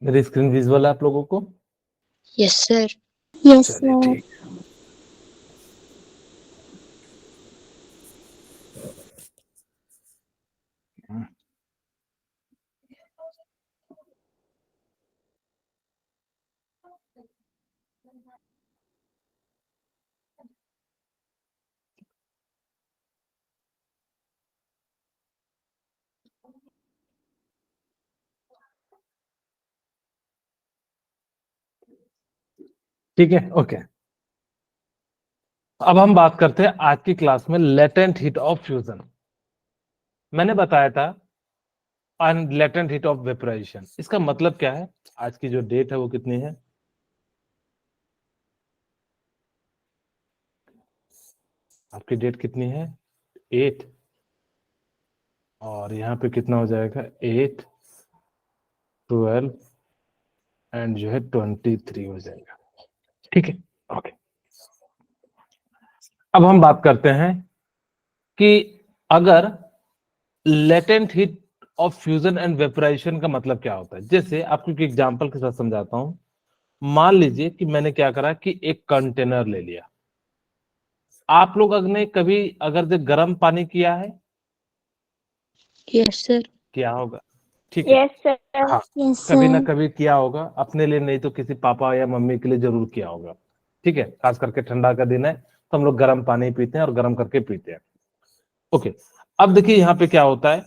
मेरी screen visual है आप लोगों को? Yes sir. यस चलिए सर। ठीक। ठीक है, ओके। अब हम बात करते हैं आज की क्लास में लेटेंट हीट ऑफ फ्यूजन। मैंने बताया था लेटेंट हीट ऑफ वेपराइजेशन, इसका मतलब क्या है? आज की जो डेट है वो कितनी है? आपकी डेट कितनी है? 8। और यहाँ पे कितना हो जाएगा? 8, 12 एंड जो है 23 हो जाएगा। ठीक है, ओके। अब हम बात करते हैं कि अगर latent heat of fusion and vaporisation का मतलब क्या होता है। जैसे आपको एक एग्जांपल के साथ समझाता हूं। मान लीजिए कि मैंने क्या करा कि एक कंटेनर ले लिया। आप लोग ने कभी अगर जो गर्म पानी किया है? Yes sir. क्या होगा? ठीक है, यस सर। हाँ, यस कभी ना सर। कभी किया होगा। अपने लिए नहीं तो किसी पापा या मम्मी के लिए जरूर किया होगा। ठीक है, खास करके ठंडा का दिन है तो हम लोग गर्म पानी पीते हैं और गर्म करके पीते हैं। ओके, अब देखिए यहाँ पे क्या होता है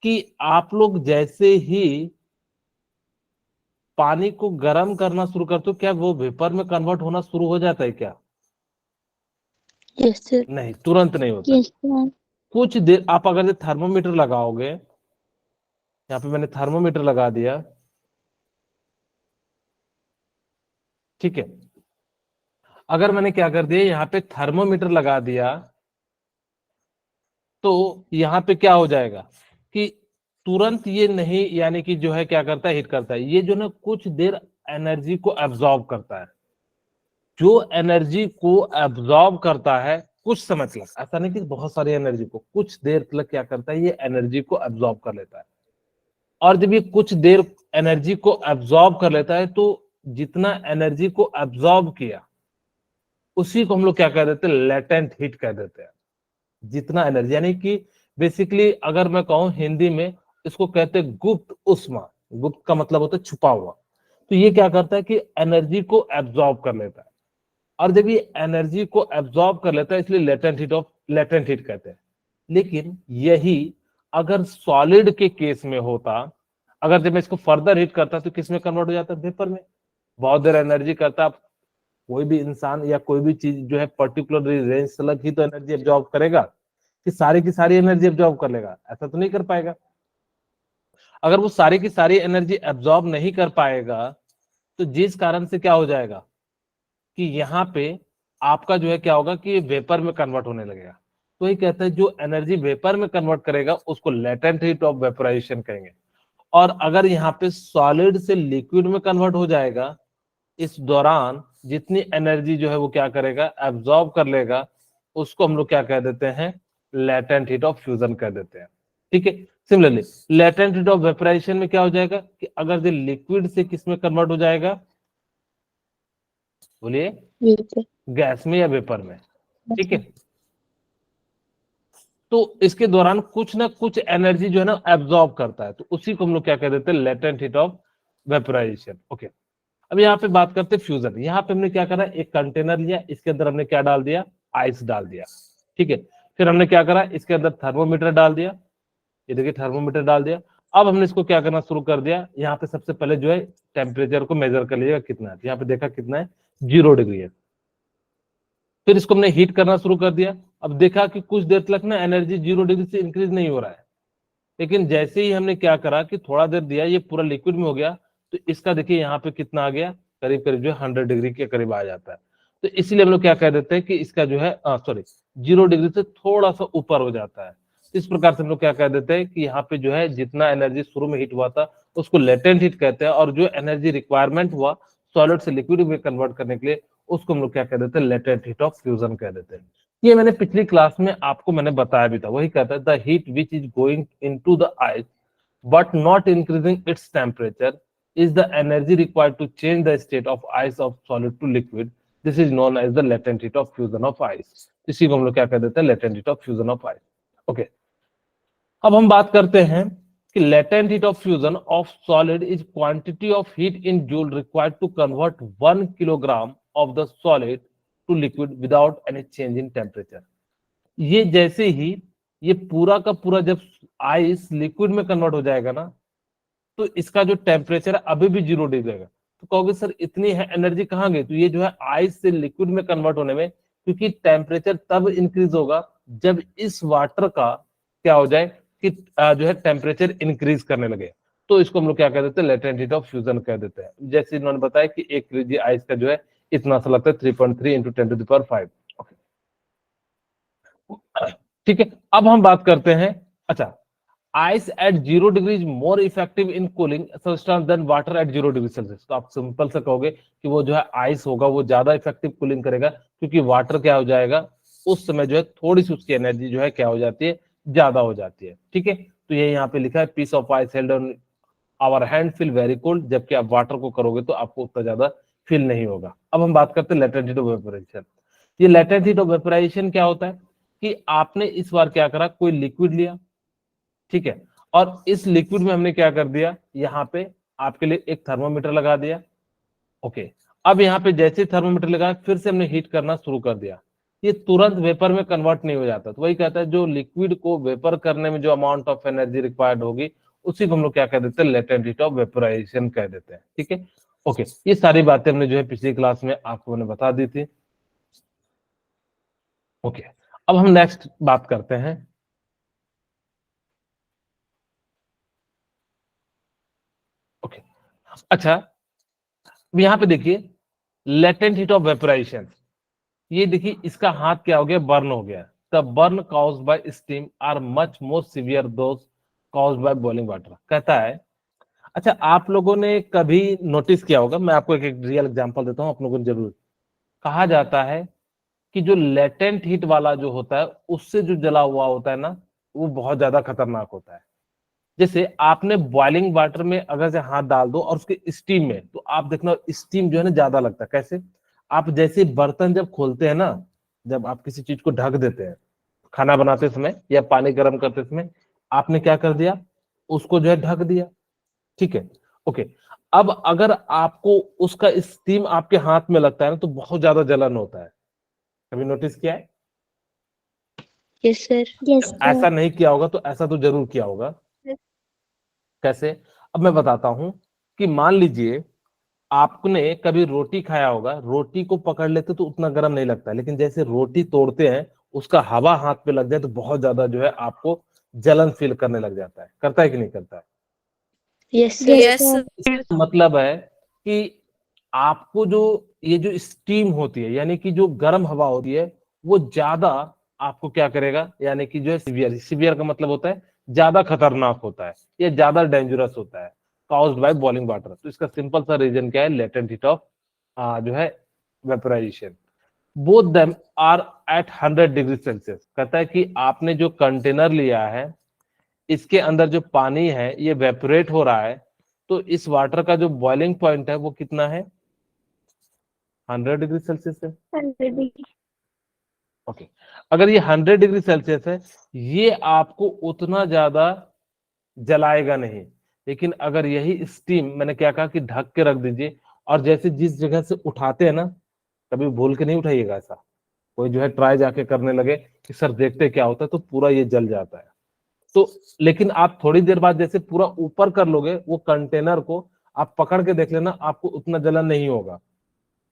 कि आप लोग जैसे ही पानी को गर्म करना शुरू करते हो, क्या वो वेपर में कन्वर्ट होना शुरू हो जाता है क्या? Yes sir. नहीं, तुरंत नहीं होता। Yes sir. कुछ देर आप अगर थर्मोमीटर लगाओगे, यहाँ पे मैंने थर्मोमीटर लगा दिया। ठीक है, अगर मैंने क्या कर दिया, यहाँ पे थर्मोमीटर लगा दिया, तो यहाँ पे क्या हो जाएगा कि तुरंत ये नहीं, यानी कि जो है क्या करता है, हीट करता है। ये जो ना कुछ देर एनर्जी को एब्जॉर्ब करता है। जो एनर्जी को एब्जॉर्ब करता है कुछ समय तक, ऐसा नहीं कि बहुत सारी एनर्जी को, कुछ देर तक क्या करता है, ये एनर्जी को एब्जॉर्ब कर लेता है। और जब ये कुछ देर एनर्जी को एब्जॉर्ब कर लेता है, तो जितना एनर्जी को एब्जॉर्ब किया उसी को हम लोग क्या कह देते हैं, लेटेंट हीट कह देते हैं। जितना एनर्जी, यानी कि बेसिकली अगर मैं कहूं हिंदी में, इसको कहते हैं गुप्त उष्मा। गुप्त का मतलब होता है छुपा हुआ। तो ये क्या करता है कि एनर्जी को एब्जॉर्ब कर लेता है। और जब ये एनर्जी को एब्जॉर्ब कर लेता है, इसलिए लेटेंट हीट कहते हैं। लेकिन यही अगर सॉलिड के केस में होता, अगर जब मैं इसको फर्दर हीट करता तो किस में कन्वर्ट हो जाता? वेपर में। बहुत देर एनर्जी करता। कोई भी इंसान या कोई भी चीज जो है पर्टिकुलर रेंज तक ही तो एनर्जी एब्जॉर्ब करेगा, कि सारी की सारी एनर्जी एब्जॉर्ब कर लेगा? ऐसा तो नहीं कर पाएगा। अगर वो सारी की सारी एनर्जी एब्जॉर्ब नहीं कर पाएगा, तो जिस कारण से क्या हो जाएगा कि यहाँ पे आपका जो है क्या होगा कि वेपर में कन्वर्ट होने लगेगा। तो ये कहता है जो एनर्जी वेपर में कन्वर्ट करेगा उसको लेटेंट हीट ऑफ वेपराइजेशन कहेंगे। और अगर यहाँ पे सॉलिड से लिक्विड में कन्वर्ट हो जाएगा, इस दौरान जितनी एनर्जी जो है वो क्या करेगा, एब्जॉर्ब कर लेगा, उसको हम लोग क्या कह देते हैं, लेटेंट हीट ऑफ फ्यूजन कह देते हैं। ठीक है, similarly latent heat of vaporisation में क्या हो जाएगा कि अगर ये लिक्विड से किस में कन्वर्ट हो जाएगा, बोलिए? वेपर। गैस में या वेपर में। ठीक है, तो इसके दौरान कुछ ना कुछ एनर्जी जो है ना एब्जॉर्ब करता है, तो उसी को हम लोग क्या कह देते हैं, latent heat of vaporisation. Okay, अब यहाँ पे बात करते हैं फ्यूजन। यहाँ पे हमने क्या करा, एक कंटेनर लिया, इसके अंदर हमने क्या डाल दिया, आइस डाल दिया। ठीक है, फिर हमने क्या करा, इसके अंदर थर्मोमीटर डाल दिया। ये देखिए थर्मोमीटर डाल दिया। अब हमने इसको क्या करना शुरू कर दिया, यहाँ पे सबसे पहले जो है टेम्परेचर को मेजर कर लीजिएगा कितना है। यहाँ पे देखा कितना है, 0 डिग्री है। फिर इसको हमने हीट करना शुरू कर दिया। अब देखा कि कुछ देर तक ना एनर्जी 0 डिग्री से इंक्रीज नहीं हो रहा है। लेकिन जैसे ही हमने क्या करा कि थोड़ा देर दिया, ये पूरा लिक्विड में हो गया, तो इसका देखिए यहाँ पे कितना आ गया, करीब करीब जो 100 डिग्री के करीब आ जाता है। तो इसीलिए हम लोग क्या कह देते हैं कि इसका जो है सॉरी 0 डिग्री से थोड़ा सा ऊपर हो जाता है। इस प्रकार से हम लोग क्या कह देते हैं कि यहाँ पे जो है जितना एनर्जी शुरू में हीट हुआ था उसको लेटेंट हीट कहते हैं, और जो एनर्जी रिक्वायरमेंट हुआ सॉलिड से लिक्विड में कन्वर्ट करने के लिए उसको हम लोग क्या कह देते हैं, लेटेंट हीट ऑफ फ्यूजन कह देते हैं। ये मैंने पिछली क्लास में आपको मैंने बताया भी था, वही कहता है the heat which is going into the ice but not increasing its temperature is the energy required to change the state of ice of solid to liquid. This is known as the latent heat of fusion of ice. इसी को हम लोग क्या कह देते हैं, latent heat of fusion of ice. Okay. अब हम बात करते हैं कि latent heat of fusion of solid is quantity of heat in joule required to convert 1 kilogram of the solid to liquid without any change in temperature. ये जैसे ही ये पूरा का पूरा जब आइस लिक्विड में कन्वर्ट हो जाएगा ना, तो इसका जो टेम्परेचर है अभी भी 0 डिग्री रहेगा। तो कहोगे सर इतनी है एनर्जी कहाँ गई? तो ये जो है आइस से लिक्विड में कन्वर्ट होने में, क्योंकि टेम्परेचर तब इंक्रीज होगा जब इस वाटर का क्या हो जाए कि जो है टेम्परेचर इंक्रीज करने लगे। तो इसको हम लोग क्या कह देते हैं, लेटेंट हीट ऑफ फ्यूजन कह देते हैं। जैसे इन्होंने बताया कि 1 kg आइस का जो है इतना सा लगता है 3.3 × 10⁵। ठीक है, अब हम बात करते हैं, अच्छा ice at 0 degree is more effective in cooling substance than water at 0 degree Celsius. तो आप सिंपल से कहोगे कि वो जो है आइस होगा वो ज्यादा इफेक्टिव कूलिंग करेगा, क्योंकि वाटर क्या हो जाएगा उस समय जो है थोड़ी सी उसकी एनर्जी जो है क्या हो जाती है, ज्यादा हो जाती है। ठीक है, तो ये यहाँ पे लिखा है piece of ice held on our hand feel very cold, जबकि आप वाटर को करोगे तो आपको उतना ज्यादा फील नहीं होगा। अब हम बात करते हैं लेटेंट हीट ऑफ वेपोराइजेशन। ये लेटेंट हीट ऑफ वेपोराइजेशन क्या होता है कि आपने इस बार क्या करा, कोई लिक्विड लिया, ठीक है, और इस लिक्विड में हमने क्या कर दिया, यहाँ पे आपके लिए एक थर्मोमीटर लगा दिया। ओके, अब यहाँ पे जैसे थर्मोमीटर लगाया फिर से हमने हीट करना शुरू कर दिया, ये तुरंत वेपर में कन्वर्ट नहीं हो जाता। तो वही कहता है जो लिक्विड को वेपर करने में जो अमाउंट ऑफ एनर्जी रिक्वायर्ड होगी उसी को हम लोग क्या कह देते हैं, लेटेंट हीट ऑफ वेपोराइजेशन कह देते हैं। ठीक है, ओके, ये सारी बातें हमने जो है पिछली क्लास में आपको मैंने बता दी थी। ओके, अब हम नेक्स्ट बात करते हैं। ओके, अच्छा यहां पे देखिए लेटेंट हीट ऑफ वेपोराइजेशन, ये देखिए इसका हाथ क्या हो गया, बर्न हो गया। The burn caused by steam are much more severe those caused by boiling water. कहता है, अच्छा आप लोगों ने कभी नोटिस किया होगा, मैं आपको एक रियल एग्जांपल देता हूं, आप लोगों को जरूर। कहा जाता है कि जो लेटेंट हीट वाला जो होता है उससे जो जला हुआ होता है ना, वो बहुत ज्यादा खतरनाक होता है। जैसे आपने बॉइलिंग वाटर में अगर से हाथ डाल दो और उसके स्टीम में, तो आप देखना स्टीम जो है ना ज्यादा लगता है। कैसे? आप जैसे बर्तन जब खोलते हैं ना, जब आप किसी चीज को ढक देते हैं खाना बनाते समय या पानी गर्म करते समय, आपने क्या कर दिया, उसको जो है ढक दिया। ठीक है, ओके, अब अगर आपको उसका स्टीम आपके हाथ में लगता है ना, तो बहुत ज्यादा जलन होता है। कभी नोटिस किया है? Yes sir. ऐसा नहीं किया होगा तो ऐसा तो जरूर किया होगा। कैसे? अब मैं बताता हूं कि मान लीजिए आपने कभी रोटी खाया होगा, रोटी को पकड़ लेते तो उतना गर्म नहीं लगता, लेकिन जैसे रोटी तोड़ते हैं उसका हवा हाथ पे लग जाए तो बहुत ज्यादा जो है आपको जलन फील करने लग जाता है। करता है कि नहीं करता है? Yes yes sir. इसका मतलब है कि आपको जो ये जो स्टीम होती है, यानी कि जो गर्म हवा होती है, वो ज्यादा आपको क्या करेगा, यानी कि जो है सीवियर, सीवियर का मतलब होता है ज्यादा खतरनाक होता है, ये ज्यादा डेंजरस होता है, काउज्ड बाय बॉइलिंग वाटर। तो इसका सिंपल सा रीजन क्या है, लेटेंट हीट ऑफ जो है vaporization. Both them are at 100 degree Celsius. कहता है कि आपने जो कंटेनर लिया है इसके अंदर जो पानी है ये वेपोरेट हो रहा है, तो इस वाटर का जो बॉइलिंग पॉइंट है वो कितना है, 100 डिग्री सेल्सियस है। ओके, अगर ये 100 डिग्री सेल्सियस है, ये आपको उतना ज्यादा जलाएगा नहीं, लेकिन अगर यही स्टीम, मैंने क्या कहा कि ढक के रख दीजिए, और जैसे जिस जगह से उठाते हैं ना, कभी भूल के नहीं उठाइएगा ऐसा, कोई जो है ट्राई जाके करने लगे कि सर देखते क्या होता है, तो पूरा ये जल जाता है। तो लेकिन आप थोड़ी देर बाद जैसे पूरा ऊपर कर लोगे वो कंटेनर को, आप पकड़ के देख लेना, आपको उतना जलन नहीं होगा,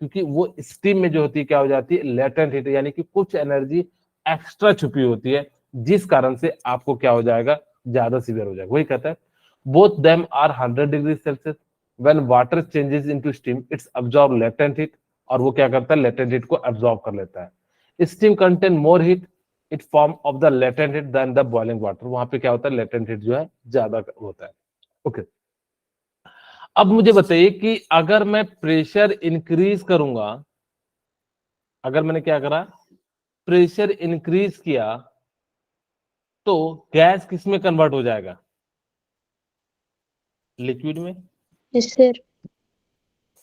क्योंकि वो स्टीम में जो होती है क्या हो जाती है, लेटेंट हीट, यानी कि कुछ एनर्जी एक्स्ट्रा छुपी होती है, जिस कारण से आपको क्या हो जाएगा, ज्यादा सीवियर हो जाएगा। वही कहता है both them are 100 degree Celsius. When water changes into steam it's absorb latent heat और वो क्या करता है, लेटेंट हीट को एब्जॉर्ब कर लेता है। Steam contain more heat it form of the latent heat than the boiling water, वहां पे क्या होता है, लेटेंट हीट जो है ज्यादा होता है। ओके, अब मुझे बताइए कि अगर मैं प्रेशर इंक्रीज करूंगा, अगर मैंने क्या करा, प्रेशर इंक्रीज किया, तो गैस किस में कन्वर्ट हो जाएगा, लिक्विड में। Yes, sir.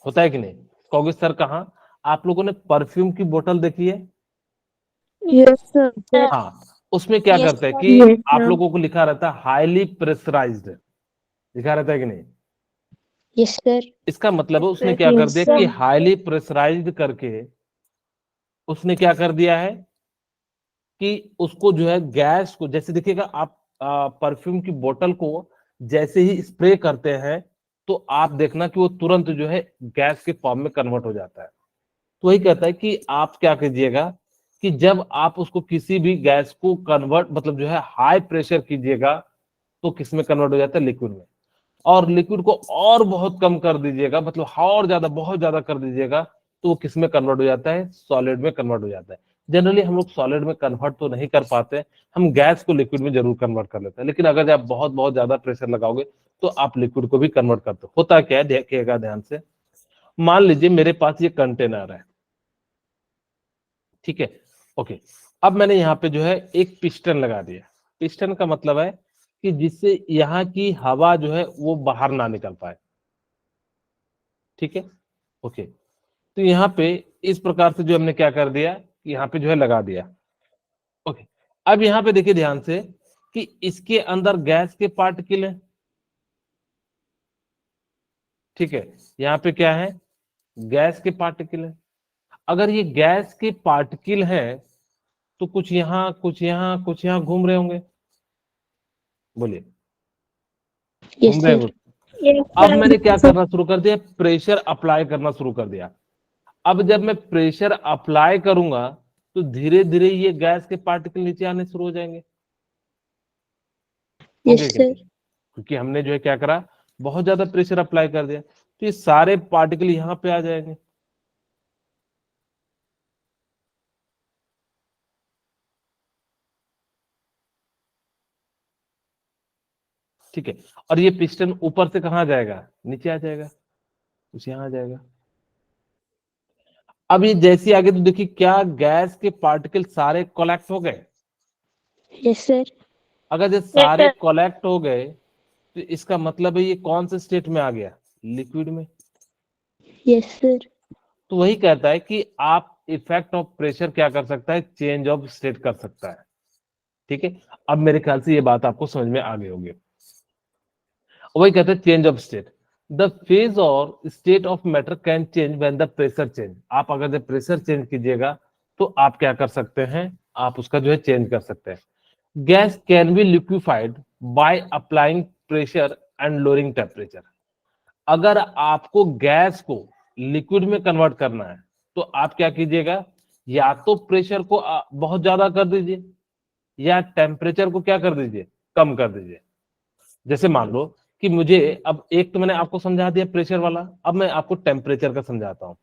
होता है कि नहीं, कहोगे सर कहाँ, आप लोगों ने परफ्यूम की बोतल देखी है, Yes, sir. हाँ, उसमें क्या Yes, करते हैं sir. कि Yes, आप sir. लोगों को लिखा रहता है हाईली प्रेशराइज्ड, लिखा रहता है कि नहीं। Yes, sir. इसका मतलब है उसने Yes, क्या कर दिया कि sir. हाईली प्रेशराइज्ड करके उसने क्या कर दिया है कि उसको जो है गैस को, जैसे देखिएगा आप परफ्यूम की बोतल को जैसे ही स्प्रे करते हैं तो आप देखना कि वो तुरंत जो है गैस के फॉर्म में कन्वर्ट हो जाता है। तो वही कहता है कि आप क्या कीजिएगा कि जब आप उसको किसी भी गैस को कन्वर्ट, मतलब जो है हाई प्रेशर कीजिएगा, तो किस में कन्वर्ट हो जाता है, लिक्विड में। और लिक्विड को और बहुत कम कर दीजिएगा, मतलब और ज्यादा, बहुत ज्यादा कर दीजिएगा, तो वो किस में कन्वर्ट हो जाता है, सॉलिड में कन्वर्ट हो जाता है। जनरली हम लोग सॉलिड में कन्वर्ट तो नहीं कर पाते, हम गैस को लिक्विड में जरूर कन्वर्ट कर लेते हैं, लेकिन अगर आप बहुत बहुत ज्यादा प्रेशर लगाओगे तो आप लिक्विड को भी कन्वर्ट करते हो। होता क्या है, देखिएगा ध्यान से, मान लीजिए मेरे पास ये कंटेनर है, ठीक है, ओके। अब मैंने यहाँ पे जो है एक पिस्टन लगा दिया, पिस्टन का मतलब है कि जिससे यहाँ की हवा जो है वो बाहर ना निकल पाए, ठीक है, ओके। तो यहाँ पे इस प्रकार से जो हमने क्या कर दिया कि यहाँ पे जो है लगा दिया, ओके। अब यहाँ पे देखिए ध्यान से कि इसके अंदर गैस के पार्टिकल है, ठीक है, यहाँ पे क्या है, गैस के पार्टिकल है। अगर ये गैस के पार्टिकल है तो कुछ यहाँ, कुछ यहाँ, कुछ यहाँ घूम रहे होंगे, बोलिए, Yes, घूम रहे sir. होंगे। Yes, अब मैंने क्या sir. करना शुरू कर दिया, प्रेशर अप्लाई करना शुरू कर दिया। अब जब मैं प्रेशर अप्लाई करूंगा तो धीरे धीरे ये गैस के पार्टिकल नीचे आने शुरू हो जाएंगे, Yes, होंगे कि sir. नहीं, क्योंकि हमने जो है क्या करा, बहुत ज्यादा प्रेशर अप्लाई कर दिया, तो ये सारे पार्टिकल यहाँ पे आ जाएंगे। ठीक है, और ये पिस्टन ऊपर से कहाँ जाएगा, नीचे आ जाएगा, कुछ यहाँ आ जाएगा। अब ये जैसे आगे तो देखिए क्या गैस के पार्टिकल सारे कलेक्ट हो गए। Yes, sir. अगर ये सारे कलेक्ट हो गए तो इसका मतलब है ये कौन से स्टेट में आ गया, लिक्विड में। Yes, sir. तो वही कहता है कि आप इफेक्ट ऑफ प्रेशर क्या कर सकता है, चेंज ऑफ स्टेट कर सकता है, ठीक है। अब मेरे ख्याल से ये बात आपको समझ में आ गई होगी। वही कहते हैं change of state, the phase और state of matter can change when the pressure change. आप अगर जब प्रेशर चेंज कीजिएगा तो आप क्या कर सकते हैं, आप उसका जो है चेंज कर सकते हैं। Gas can be liquefied by applying pressure and lowering temperature. अगर आपको गैस को लिक्विड में कन्वर्ट करना है तो आप क्या कीजिएगा, या तो प्रेशर को बहुत ज्यादा कर दीजिए, या टेम्परेचर को क्या कर दीजिए, कम कर दीजिए। जैसे मान लो कि मुझे, अब एक तो मैंने आपको समझा दिया प्रेशर वाला, अब मैं आपको टेम्परेचर का समझाता हूं।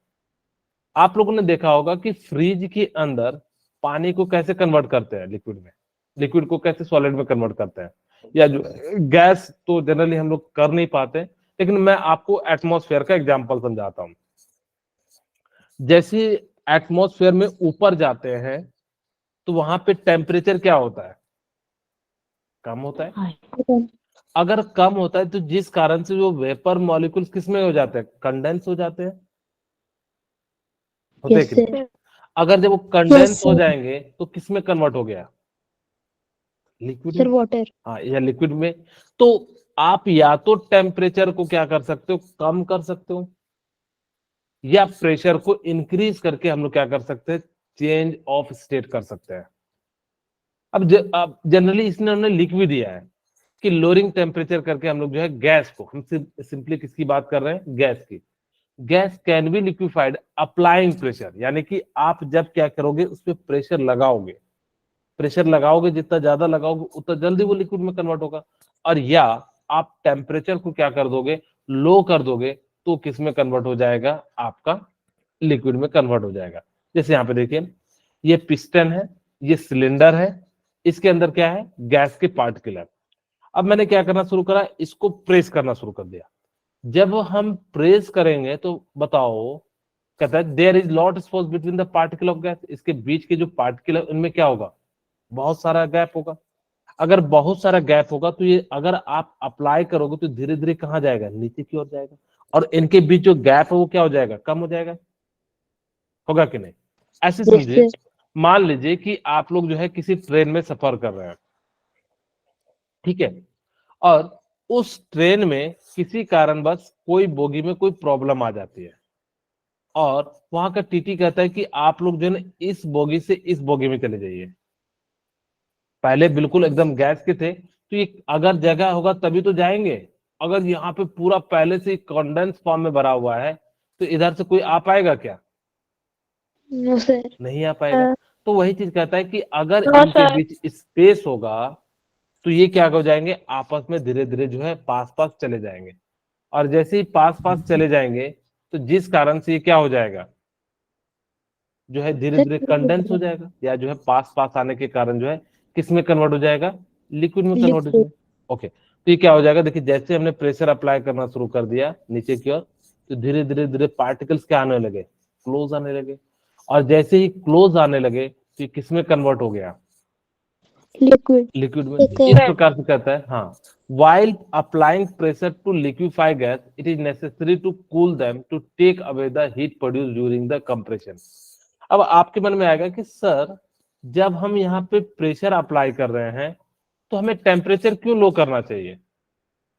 आप लोगों ने देखा होगा कि फ्रिज के अंदर पानी को कैसे कन्वर्ट करते हैं लिक्विड में, लिक्विड को कैसे सॉलिड में कन्वर्ट करते हैं, या जो गैस तो जनरली हम लोग कर नहीं पाते, लेकिन मैं आपको एटमॉस्फेयर का एग्जांपल समझाता हूं। जैसे एटमॉस्फेयर में ऊपर जाते हैं तो वहां पे टेम्परेचर क्या होता है, कम होता है। अगर कम होता है तो जिस कारण से वो वेपर मॉलिक्यूल्स किस में हो जाते हैं, कंडेंस हो जाते हैं, होते हैं Yes, कि नहीं? sir. अगर जब वो कंडेंस हो जाएंगे तो किस में कन्वर्ट हो गया, लिक्विड Sir, में, water. हाँ, या लिक्विड में। तो आप या तो टेम्परेचर को क्या कर सकते हो, कम कर सकते हो, या प्रेशर को इंक्रीज करके हम लोग क्या कर सकते हैं, चेंज ऑफ स्टेट कर सकते हैं। अब जनरली इसने हमने लिख भी दिया है कि लोअरिंग टेम्परेचर करके हम लोग जो है गैस को, हम सिंपली किसकी बात कर रहे हैं, गैस की। Gas can be liquefied applying pressure, यानी कि आप जब क्या करोगे उस पर प्रेशर लगाओगे, प्रेशर लगाओगे, जितना ज्यादा लगाओगे उतना जल्दी वो लिक्विड में कन्वर्ट होगा। और या आप टेम्परेचर को क्या कर दोगे, लो कर दोगे, तो किस में कन्वर्ट हो जाएगा, आपका लिक्विड में कन्वर्ट हो जाएगा। जैसे यहाँ पे देखिए, ये पिस्टन है, ये सिलेंडर है, इसके अंदर क्या है, गैस के पार्टिकल है। अब मैंने क्या करना शुरू करा, इसको प्रेस करना शुरू कर दिया। जब हम प्रेस करेंगे तो बताओ, कहता है there is lot space between the particle of gas, इसके बीच के जो पार्टिकल है उनमें क्या होगा, बहुत सारा गैप होगा। अगर बहुत सारा गैप होगा तो ये अगर आप अप्लाई करोगे तो धीरे धीरे कहाँ जाएगा, नीचे की ओर जाएगा, और इनके बीच जो गैप है वो क्या हो जाएगा, कम हो जाएगा। होगा कि नहीं? ऐसे Yes, समझिए, sir. मान लीजिए कि आप लोग जो है किसी ट्रेन में सफर कर रहे हैं, ठीक है, और उस ट्रेन में किसी कारणवश कोई बोगी में कोई प्रॉब्लम आ जाती है, और वहां का टीटी कहता है कि आप लोग जो है ना इस बोगी से इस बोगी में चले जाइए। पहले बिल्कुल एकदम गैस के थे, तो ये अगर जगह होगा तभी तो जाएंगे। अगर यहाँ पे पूरा पहले से कंडेंस फॉर्म में भरा हुआ है तो इधर से कोई आ पाएगा क्या? No, sir. नहीं आ पाएगा। तो वही चीज कहता है कि अगर हाँ, इनके सर। बीच स्पेस होगा तो ये क्या हो जाएंगे, आपस में धीरे धीरे जो है पास पास चले जाएंगे, और जैसे ही पास पास चले जाएंगे तो जिस कारण से ये क्या हो जाएगा, जो है धीरे धीरे कंडेंस हो जाएगा, या जो है पास पास आने के कारण जो है किस में कन्वर्ट हो जाएगा, लिक्विड में कन्वर्ट हो Liquid. जाएगा। ओके, तो ये क्या हो जाएगा, देखिए जैसे हमने प्रेशर अप्लाई करना शुरू कर दिया नीचे की ओर, तो धीरे धीरे धीरे पार्टिकल्स क्या आने लगे, क्लोज आने लगे, और जैसे ही क्लोज आने लगे तो ये किस में कन्वर्ट हो गया, Liquid. लिक्विड में। Okay. इस प्रकार से कहता है, हाँ, while applying pressure to liquefy gas it is necessary to cool them to take away the heat produced during the compression। अब आपके मन में आएगा कि सर जब हम यहाँ पे प्रेशर अप्लाई कर रहे हैं तो हमें टेम्परेचर क्यों लो करना चाहिए,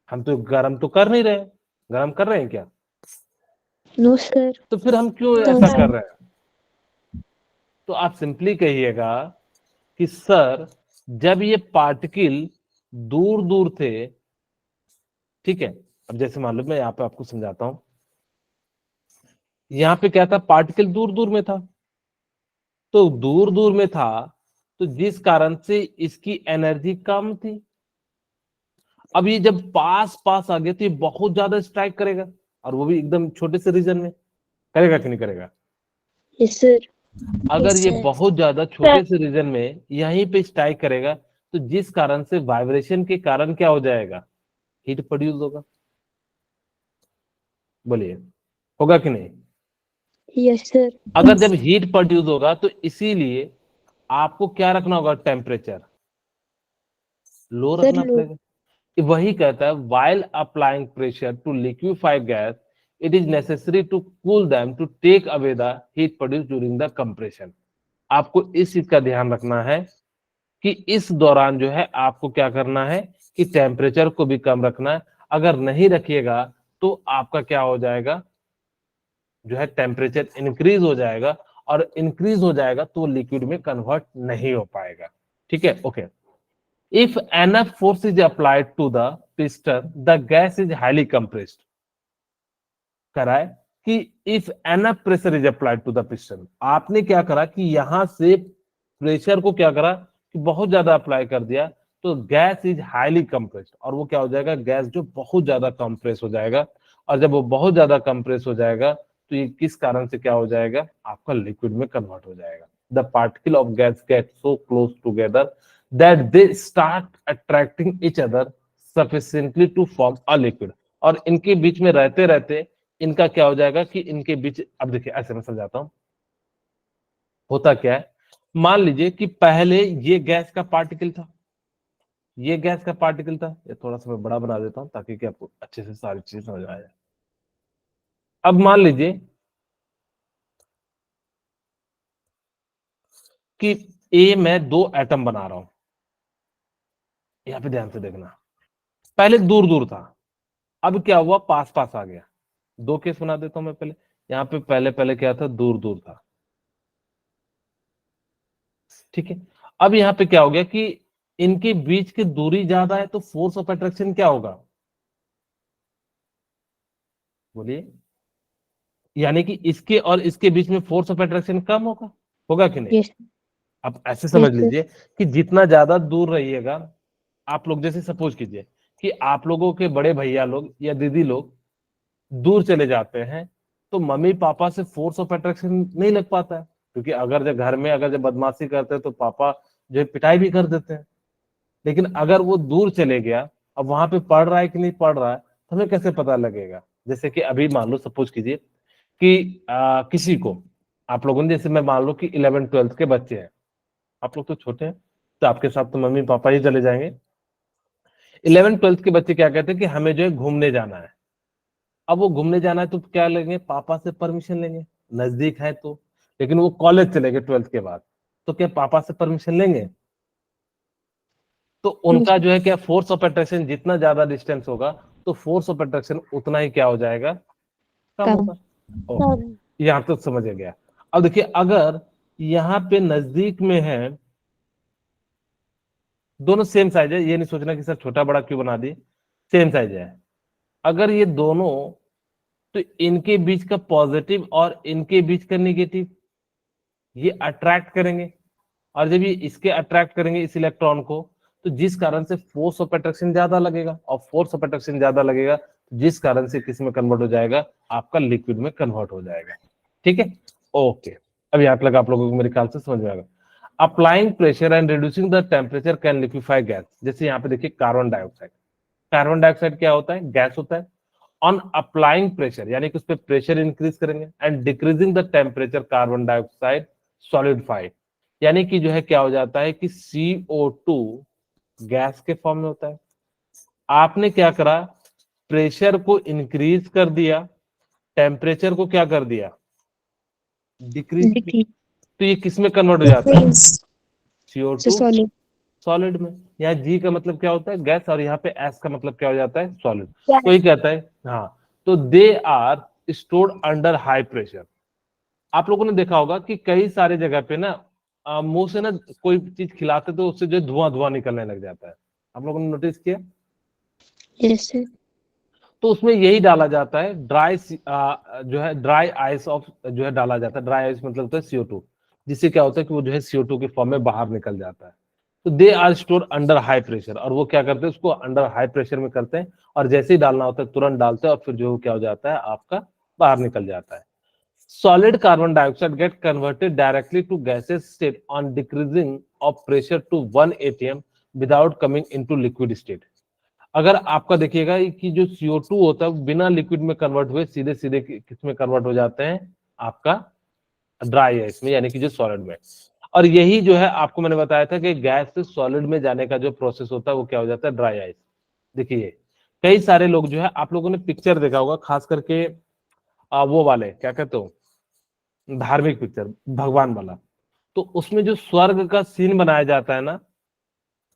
हम तो गर्म तो कर नहीं रहे, गर्म कर रहे हैं क्या, No, sir. तो फिर हम क्यों No, ऐसा sir. कर रहे हैं? तो आप सिंपली कहिएगा कि सर जब ये पार्टिकल दूर दूर थे, ठीक है, अब जैसे मान लो मैं यहाँ पे आपको समझाता हूं, यहाँ पे क्या था, पार्टिकल दूर दूर में था, तो दूर दूर में था तो जिस कारण से इसकी एनर्जी कम थी। अब ये जब पास पास आ गया तो ये बहुत ज्यादा स्ट्राइक करेगा, और वो भी एकदम छोटे से रीजन में, करेगा कि नहीं करेगा? Yes, sir. अगर Yes, ये sir. बहुत ज्यादा छोटे से रीजन में यहीं पे स्ट्राइक करेगा तो जिस कारण से वाइब्रेशन के कारण क्या हो जाएगा, हीट प्रोड्यूस होगा। बोलिए, होगा कि नहीं? Yes, sir. अगर जब हीट प्रोड्यूस होगा तो इसीलिए आपको क्या रखना होगा, टेम्परेचर लो Sir, रखना low. पड़ेगा। वही कहता है while applying pressure to liquefy gas it is necessary to cool them to take away the heat produced during the compression। आपको इस चीज का ध्यान रखना है कि इस दौरान जो है आपको क्या करना है कि टेम्परेचर को भी कम रखना है। अगर नहीं रखिएगा तो आपका क्या हो जाएगा, जो है टेम्परेचर इंक्रीज हो जाएगा, और इंक्रीज हो जाएगा तो लिक्विड में कन्वर्ट नहीं हो पाएगा। ठीक है, okay. If enough force is applied to the piston, the gas is highly compressed। करा है कि if enough pressure is applied to the piston, आपने क्या करा कि यहां से प्रेशर को क्या करा कि बहुत ज्यादा अप्लाई कर दिया, तो गैस इज हाईली कंप्रेस्ड, और वो क्या हो जाएगा, गैस जो बहुत ज्यादा कंप्रेस हो जाएगा, और जब वो बहुत ज्यादा कंप्रेस हो जाएगा तो ये किस कारण से क्या हो जाएगा, आपका लिक्विड में कन्वर्ट हो जाएगा। The particle of gas get so close together that they start attracting each other sufficiently to form a liquid। और इनके बीच में रहते रहते इनका क्या हो जाएगा कि इनके बीच, अब देखिए ऐसे मैं समझाता हूं, होता क्या है, मान लीजिए कि पहले ये गैस का पार्टिकल था, ये गैस का पार्टिकल था, ये थोड़ा सा मैं बड़ा बना देता हूं ताकि कि आपको अच्छे से सारी चीजें समझ आ जाए। अब मान लीजिए कि ए मैं दो एटम बना रहा हूं, यहां पे ध्यान से देखना, पहले दूर दूर था, अब क्या हुआ, पास पास आ गया। दो केस बना देता हूं मैं पहले, यहाँ पे पहले पहले क्या था, दूर दूर था, ठीक है। अब यहाँ पे क्या हो गया कि इनके बीच की दूरी ज्यादा है तो फोर्स ऑफ अट्रैक्शन क्या होगा, बोलिए, यानी कि इसके और इसके बीच में फोर्स ऑफ अट्रैक्शन कम होगा, होगा कि नहीं? Yes. अब ऐसे समझ Yes, sir. लीजिए कि जितना ज्यादा दूर रहिएगा, आप लोग जैसे सपोज कीजिए कि आप लोगों के बड़े भैया लोग या दीदी लोग दूर चले जाते हैं, तो मम्मी पापा से फोर्स ऑफ अट्रैक्शन नहीं लग पाता है, क्योंकि अगर जब घर में अगर जब बदमाशी करते हैं तो पापा जो है पिटाई भी कर देते हैं। लेकिन अगर वो दूर चले गया, अब वहां पे पढ़ रहा है कि नहीं पढ़ रहा है, तो हमें कैसे पता लगेगा? जैसे कि अभी मान लो, सपोज कीजिए कि किसी को, आप लोगों ने, जैसे मैं मान लो कि 11th-12th के बच्चे हैं, आप लोग तो छोटे हैं, तो आपके साथ तो मम्मी पापा ही चले जाएंगे। 11th-12th के बच्चे क्या कहते हैं कि हमें जो है घूमने जाना है। अब वो घूमने जाना है तो क्या लेंगे? पापा से परमिशन लेंगे, नजदीक है तो। लेकिन वो कॉलेज चले गए 12th के बाद, तो क्या पापा से परमिशन लेंगे? तो उनका जो है क्या, फोर्स ऑफ अट्रैक्शन जितना ज्यादा डिस्टेंस होगा, तो फोर्स ऑफ अट्रैक्शन उतना ही क्या हो जाएगा? कम कम। होगा। ओके, यहाँ तो समझ गया। अब देखिए, अगर यहाँ पे नजदीक में है, दोनों सेम साइज है, ये नहीं सोचना कि सर छोटा बड़ा क्यों बना दिए, सेम साइज है। अगर ये दोनों, तो इनके बीच का पॉजिटिव और इनके बीच का निगेटिव, ये अट्रैक्ट करेंगे। और जब ये इसके अट्रैक्ट करेंगे इस इलेक्ट्रॉन को, तो जिस कारण से फोर्स ऑफ अट्रैक्शन ज्यादा लगेगा, और फोर्स ऑफ अट्रैक्शन ज्यादा लगेगा, जिस कारण से किस में कन्वर्ट हो जाएगा? आपका लिक्विड में कन्वर्ट हो जाएगा। ठीक है, ओके। अब यहाँ तक आप लोगों को मेरे ख्याल से समझ में आएगा। Applying pressure and reducing the temperature can liquefy gas. जैसे यहाँ पे देखिए कार्बन डाइऑक्साइड, कार्बन डाइऑक्साइड क्या होता है? गैस होता है। ऑन अप्लाइंग प्रेशर, यानी कि उस पर प्रेशर इंक्रीज करेंगे, and decreasing the temperature, carbon dioxide solidified, यानी कि जो है क्या हो जाता है कि CO2 गैस के फॉर्म में होता है। आपने क्या करा? प्रेशर को इंक्रीज कर दिया, टेम्परेचर को क्या कर दिया? डिक्रीज। तो ये किस में कन्वर्ट हो जाता है? CO2 solid. सॉलिड में। यहाँ G का मतलब क्या होता है? गैस, और यहाँ पे S का मतलब क्या हो जाता है? सॉलिड। तो ये कहता है, हाँ, तो they are stored under high pressure. आप लोगों ने देखा होगा कि कई सारे जगह पे ना, मुंह से ना कोई चीज खिलाते तो उससे जो धुआं धुआं निकलने लग जाता है। आप लोगों ने नोटिस किया? Yes sir. तो उसमें यही डाला जाता है, जो है ड्राई आइस ऑफ जो है डाला जाता है। ड्राई आइस मतलब होता है CO2, जिससे क्या होता है कि वो जो है CO2 के फॉर्म में बाहर निकल जाता है। तो they are store under high pressure, और वो क्या करते हैं? उसको अंडर हाई प्रेशर में करते हैं, और जैसे ही डालना होता है तुरंत डालते हैं, और फिर जो क्या हो जाता है आपका, बाहर निकल जाता है। Solid carbon dioxide get converted directly to gaseous state on decreasing of pressure to 1 atm without coming into liquid state। अगर आपका देखिएगा कि जो CO2 होता है बिना लिक्विड में कन्वर्ट हुए सीधे सीधे किस में कन्वर्ट हो जाते हैं? आपका ड्राई आइस में, यानी कि जो सॉलिड में। और यही जो है आपको मैंने बताया था कि गैस से सॉलिड में जाने का जो प्रोसेस होता है वो क्या हो जाता है? Dry ice. देखिए, कई सारे लोग जो है, आप लोगों ने पिक्चर देखा होगा, खास करके वो वाले क्या कहते हो, धार्मिक पिक्चर, भगवान वाला। तो उसमें जो स्वर्ग का सीन बनाया जाता है ना,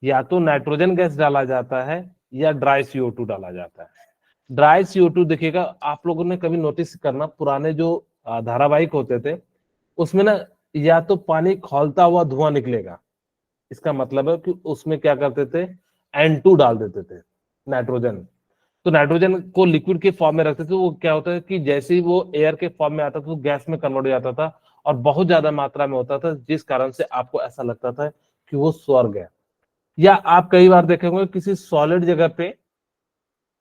या तो नाइट्रोजन गैस डाला जाता है, या ड्राई CO2 डाला जाता है। ड्राई CO2 देखिएगा, आप लोगों ने कभी नोटिस करना, पुराने जो धारावाहिक होते थे, उसमें ना या तो पानी खौलता हुआ धुआं निकलेगा, इसका मतलब है कि उसमें क्या करते थे? N2 डाल देते थे, नाइट्रोजन। तो नाइट्रोजन को लिक्विड के फॉर्म में रखते थे, वो क्या होता है कि जैसे ही वो एयर के फॉर्म में आता था तो गैस में कन्वर्ट हो जाता था, और बहुत ज्यादा मात्रा में होता था, जिस कारण से आपको ऐसा लगता था कि वो स्वर्ग है। या आप कई बार देखेंगे किसी सॉलिड जगह पे,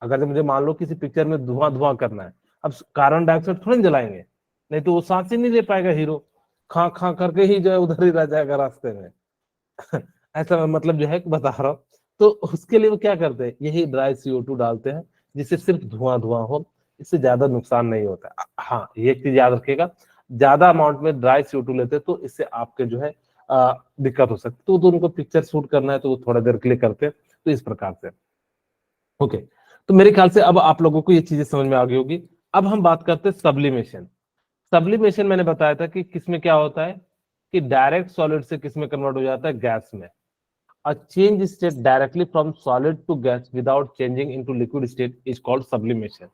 अगर मुझे मान लो किसी पिक्चर में धुआं धुआं करना है, अब कार्बन डाइऑक्साइड थोड़ी ना जलाएंगे, नहीं तो वो सांस ही नहीं ले पाएगा हीरो, खा खा करके ही जो है उधर ही रह जाएगा रास्ते में। ऐसा मैं मतलब जो है बता रहा हूँ। तो उसके लिए वो क्या करते हैं? यही ड्राई CO2 डालते हैं, जिससे सिर्फ धुआं धुआं हो, इससे ज्यादा नुकसान नहीं होता। हाँ, ये एक चीज याद रखिएगा, ज्यादा अमाउंट में ड्राई CO2 लेते हैं तो इससे आपके जो है दिक्कत हो सकती है। तो उनको पिक्चर शूट करना है तो वो थोड़ा देर के लिए करते हैं, तो इस प्रकार से। ओके, तो मेरे ख्याल से अब आप लोगों को ये चीजें समझ में आ गई होगी। अब हम बात करते हैं सब्लिमेशन। सब्लिमेशन मैंने बताया था कि किसमें क्या होता है, कि डायरेक्ट सॉलिड से किसमें कन्वर्ट हो जाता है? गैस में। A change state directly from solid to gas without changing into liquid state is called sublimation।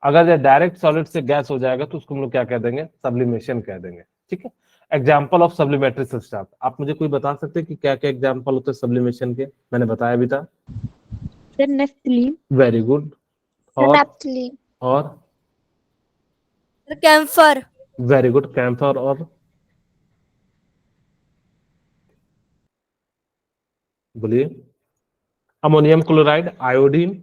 अगर ये डायरेक्ट सॉलिड से गैस हो जाएगा तो उसको हम लोग क्या कह देंगे? सब्लिमेशन कह देंगे। ठीक है, एग्जाम्पल ऑफ सब्लिमेटरी सब्सटेंस, आप मुझे कोई बता सकते हैं कि क्या क्या एग्जाम्पल होते हैं सब्लिमेशन के? मैंने बताया भी था। Sir naphthalene. Very good. और और कैम्फर। Very good, camphor. और बोलिए। Ammonium chloride, iodine.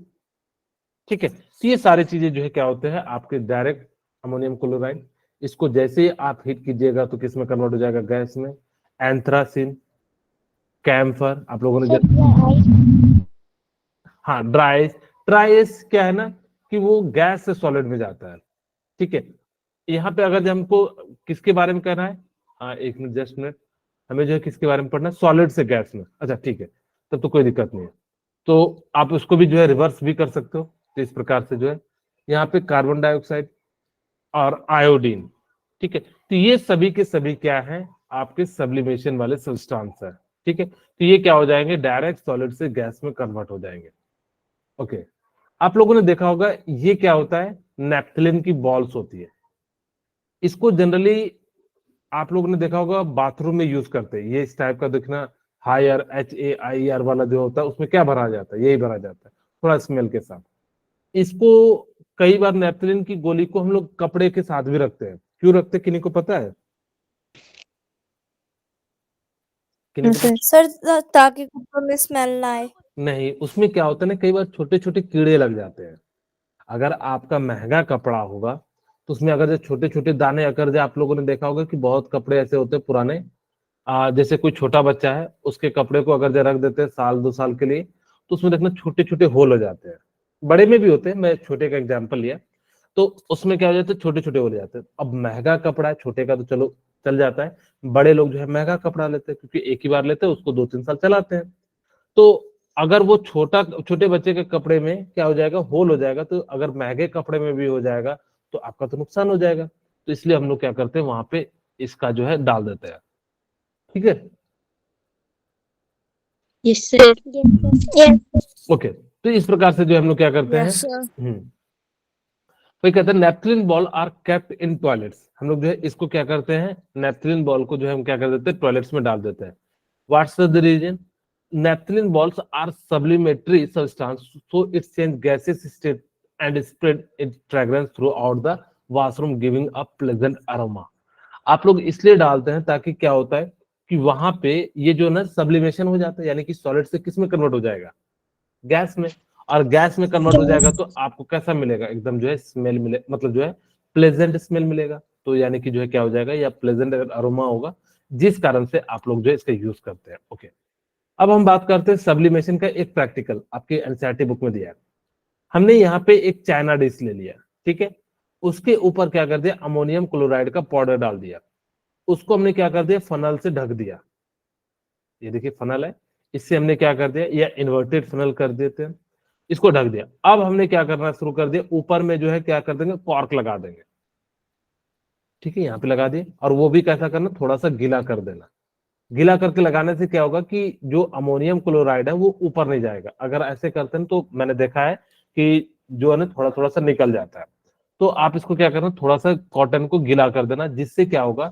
ठीक है, तो ये सारी चीजें जो है क्या होते हैं? आपके डायरेक्ट अमोनियम क्लोराइड। इसको जैसे ही आप हीट कीजिएगा तो किस में कन्वर्ट हो जाएगा, गैस में। एंथ्रासिन, कैम्फर, आप लोगों ने हाँ ड्राइस। ड्राइस क्या है ना कि वो गैस से सॉलिड में जाता है, ठीक है। यहाँ पे अगर हमको किसके बारे में कहना है, हाँ एक मिनट, जस्ट मिनट, हमें जो है किसके बारे में पढ़ना है, सॉलिड से गैस में। अच्छा ठीक है, तब तो कोई दिक्कत नहीं है। तो आप उसको भी जो है रिवर्स भी कर सकते हो। तो इस प्रकार से जो है यहाँ पे कार्बन डाइऑक्साइड और आयोडीन, ठीक है। तो ये सभी के सभी क्या है, आपके सब्लिमेशन वाले सब्सटेंस है, ठीक है। तो ये क्या हो जाएंगे, डायरेक्ट सॉलिड से गैस में कन्वर्ट हो जाएंगे। ओके, आप लोगों ने देखा होगा ये क्या होता है, नेप्थलीन की बॉल्स होती है। इसको जनरली आप लोगों ने देखा होगा बाथरूम में यूज करते हैं। ये इस टाइप का दिखना, हायर HAIR वाला जो होता है, उसमें क्या भरा जाता है, यही भरा जाता है थोड़ा स्मेल के साथ। इसको कई बार नेपथलीन की गोली को हम लोग कपड़े के साथ भी रखते हैं। क्यों रखते हैं, किन्हीं को पता है? किन्हीं को सर सर ताकि कपड़ों में स्मेल ना आए। नहीं, उसमें क्या होता है ना, कई बार छोटे छोटे कीड़े लग जाते हैं। अगर आपका महंगा कपड़ा होगा तो उसमें अगर जो छोटे छोटे दाने, अगर जो आप लोगों ने देखा होगा कि बहुत कपड़े ऐसे होते हैं पुराने, जैसे कोई छोटा बच्चा है उसके कपड़े को अगर जो रख देते हैं साल 2 साल के लिए, तो उसमें देखना छोटे छोटे होल हो जाते हैं। बड़े में भी होते हैं, मैं छोटे का एग्जाम्पल लिया। तो उसमें क्या हो जाता है, छोटे छोटे हो जाते हैं। अब महंगा कपड़ा है, छोटे का तो चलो चल जाता है, बड़े लोग जो है महंगा कपड़ा लेते हैं क्योंकि एक ही बार लेते हैं, उसको 2-3 साल चलाते हैं। तो अगर वो छोटे बच्चे के कपड़े में क्या हो जाएगा, होल हो जाएगा, तो अगर महंगे कपड़े में भी हो जाएगा तो आपका तो नुकसान हो जाएगा। तो इसलिए हम लोग क्या करते हैं, वहां पे इसका जो है डाल देते हैं, ठीक है। Yes sir. ओके, तो इस प्रकार से जो हम लोग क्या करते हैं, यस सर। कोई कहते हैं naphthalene ball are kept in toilets. हम लोग जो है इसको क्या करते हैं, नेपथलीन बॉल को जो है हम क्या कर देते हैं, टॉयलेट्स में डाल देते हैं। What's the reason, naphthalene balls are sublimatory substance, so it change gases state and spread it fragrance throughout the washroom giving a pleasant aroma. आप लोग इसलिए डालते हैं ताकि क्या होता है कि वहां पे ये जो ना सब्लिमेशन हो जाता है, यानी कि सॉलिड से किस में कन्वर्ट हो जाएगा, गैस में। और गैस में कन्वर्ट हो जाएगा तो आपको कैसा मिलेगा, एकदम जो है स्मेल मिले, मतलब जो है प्लेजेंट स्मेल मिलेगा। तो यानी कि जो है क्या हो जाएगा, या प्लेजेंट अरोमा होगा, जिस कारण से आप लोग जो है इसका यूज करते हैं। ओके, अब हम बात करते हैं सब्लिमेशन का एक प्रैक्टिकल आपके एनसीईआरटी बुक में दिया है। हमने यहाँ पे एक चाइना डिश ले लिया, ठीक है। उसके ऊपर क्या कर दिया, अमोनियम क्लोराइड का पाउडर डाल दिया। उसको हमने क्या कर दिया, फनल से ढक दिया। ये देखिए फनल है, इससे हमने क्या कर दिया, या इन्वर्टेड फनल कर देते हैं, इसको ढक दिया। अब हमने क्या करना शुरू कर दिया, ऊपर में जो है क्या कर देंगे, कॉर्क लगा देंगे, ठीक है। यहाँ पे लगा दिए, और वो भी कैसा करना, थोड़ा सा गीला कर देना। गीला करके लगाने से क्या होगा कि जो अमोनियम क्लोराइड है वो ऊपर नहीं जाएगा। अगर ऐसे करते हैं तो मैंने देखा है कि जो है ना थोड़ा थोड़ा सा निकल जाता है। तो आप इसको क्या करना, थोड़ा सा कॉटन को गीला कर देना, जिससे क्या होगा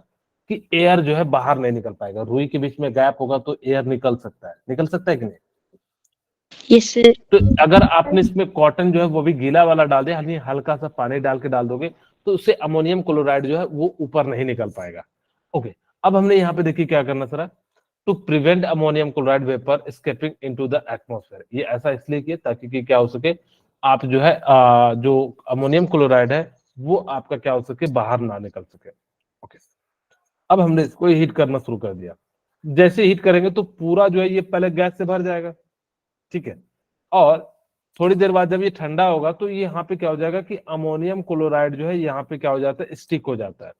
कि एयर जो है बाहर नहीं निकल पाएगा। रुई के बीच में गैप होगा तो एयर निकल सकता है, निकल सकता है कि नहीं। Yes sir. तो अगर आपने इसमें कॉटन जो है वो भी गीला वाला डाल दिया, यानी हल्का सा पानी डाल के डाल दोगे, तो उससे अमोनियम क्लोराइड जो है वो ऊपर नहीं निकल पाएगा। ओके, अब हमने यहाँ पे देखिए क्या करना sir, to prevent ammonium chloride vapour escaping into the atmosphere. ये ऐसा इसलिए किया ताकि कि क्या हो सके, आप जो है जो अमोनियम क्लोराइड है वो आपका क्या हो सके, बाहर ना निकल सके। ओके, अब हमने इसको हीट करना शुरू कर दिया। जैसे हीट करेंगे तो पूरा जो है ये पहले गैस से भर जाएगा, ठीक है। और थोड़ी देर बाद जब ये ठंडा होगा तो ये यहाँ पे क्या हो जाएगा कि अमोनियम क्लोराइड जो है यहाँ पे क्या हो जाता है, स्टिक हो जाता है।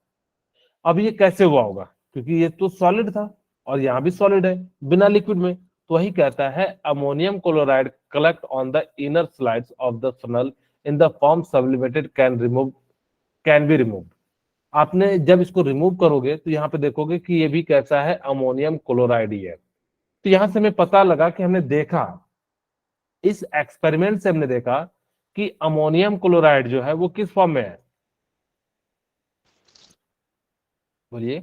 अब ये कैसे हुआ होगा, क्योंकि ये तो सॉलिड था और यहाँ भी सॉलिड है बिना लिक्विड में। तो वही कहता है ammonium chloride collect on the inner slides of the funnel in the form sublimated can be remove. आपने जब इसको रिमूव करोगे तो यहाँ पे देखोगे कि ये भी कैसा है, अमोनियम क्लोराइड ही है। तो यहां से हमें पता लगा कि हमने देखा, इस एक्सपेरिमेंट से हमने देखा कि अमोनियम क्लोराइड जो है वो किस फॉर्म में है, बोलिए।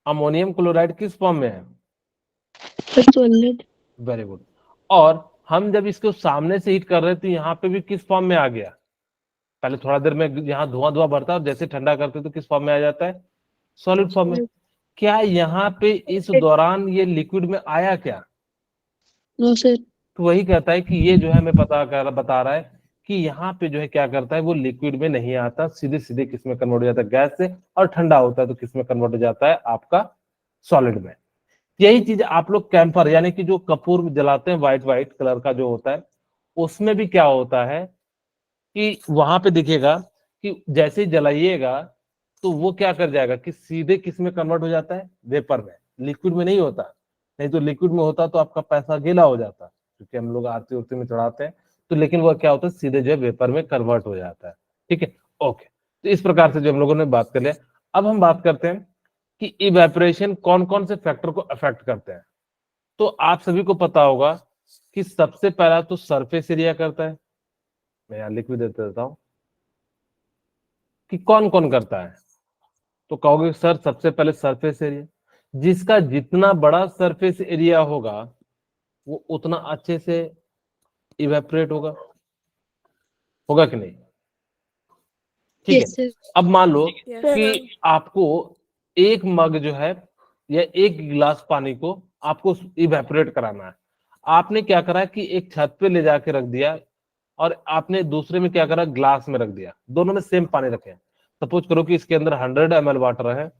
अमोनियम क्लोराइड किस फॉर्म में है, सॉलिड। Very good. और हम जब इसको सामने से हीट कर रहे थे यहाँ पे भी किस फॉर्म में आ गया, पहले थोड़ा देर में यहाँ धुआं धुआं बढ़ता है और जैसे ठंडा करते तो किस फॉर्म में आ जाता है, सॉलिड फॉर्म में। क्या यहाँ पे इस दौरान ये लिक्विड में आया क्या? No sir. तो वही कहता है कि ये जो है हमें बता रहा है कि यहाँ पे जो है क्या करता है, वो लिक्विड में नहीं आता, सीधे सीधे किस में कन्वर्ट हो जाता है, गैस से, और ठंडा होता है तो किस में कन्वर्ट हो जाता है, आपका सॉलिड में। यही चीज आप लोग कैंपर यानी कि जो कपूर जलाते हैं व्हाइट व्हाइट कलर का जो होता है, उसमें भी क्या होता है कि वहां पे दिखेगा कि जैसे ही जलाइएगा तो वो क्या कर जाएगा कि सीधे किस में कन्वर्ट हो जाता है, वेपर में, लिक्विड में नहीं होता। नहीं तो लिक्विड में होता तो आपका पैसा गीला हो जाता, क्योंकि हम लोग आरती उरती में चढ़ाते हैं, तो लेकिन वो क्या होता है, सीधे जो है वेपर में कन्वर्ट हो जाता है। ठीक है, ओके। तो इस प्रकार से जो हम लोगों ने बात कर लिया, अब हम बात करते हैं कि इवेपोरेशन कौन कौन से फैक्टर को अफेक्ट करते हैं। तो आप सभी को पता होगा कि सबसे पहला तो सरफेस एरिया करता है, मैं यहाँ लिख भी देता हूं कि कौन कौन करता है। तो कहोगे सर सबसे पहले सरफेस एरिया, जिसका जितना बड़ा सरफेस एरिया होगा वो उतना अच्छे से इवेपोरेट होगा, होगा कि नहीं? ठीक यस है, सर। अब मान लो Yes, कि sir. आपको एक मग जो है या एक गिलास पानी को आपको इवेपोरेट कराना है। आपने क्या करा कि एक छत पे ले जाके रख दिया और आपने दूसरे में क्या करा, ग्लास में रख दिया, दोनों में सेम पानी रखे। सपोज करो कि इसके अंदर 100 ml वाटर है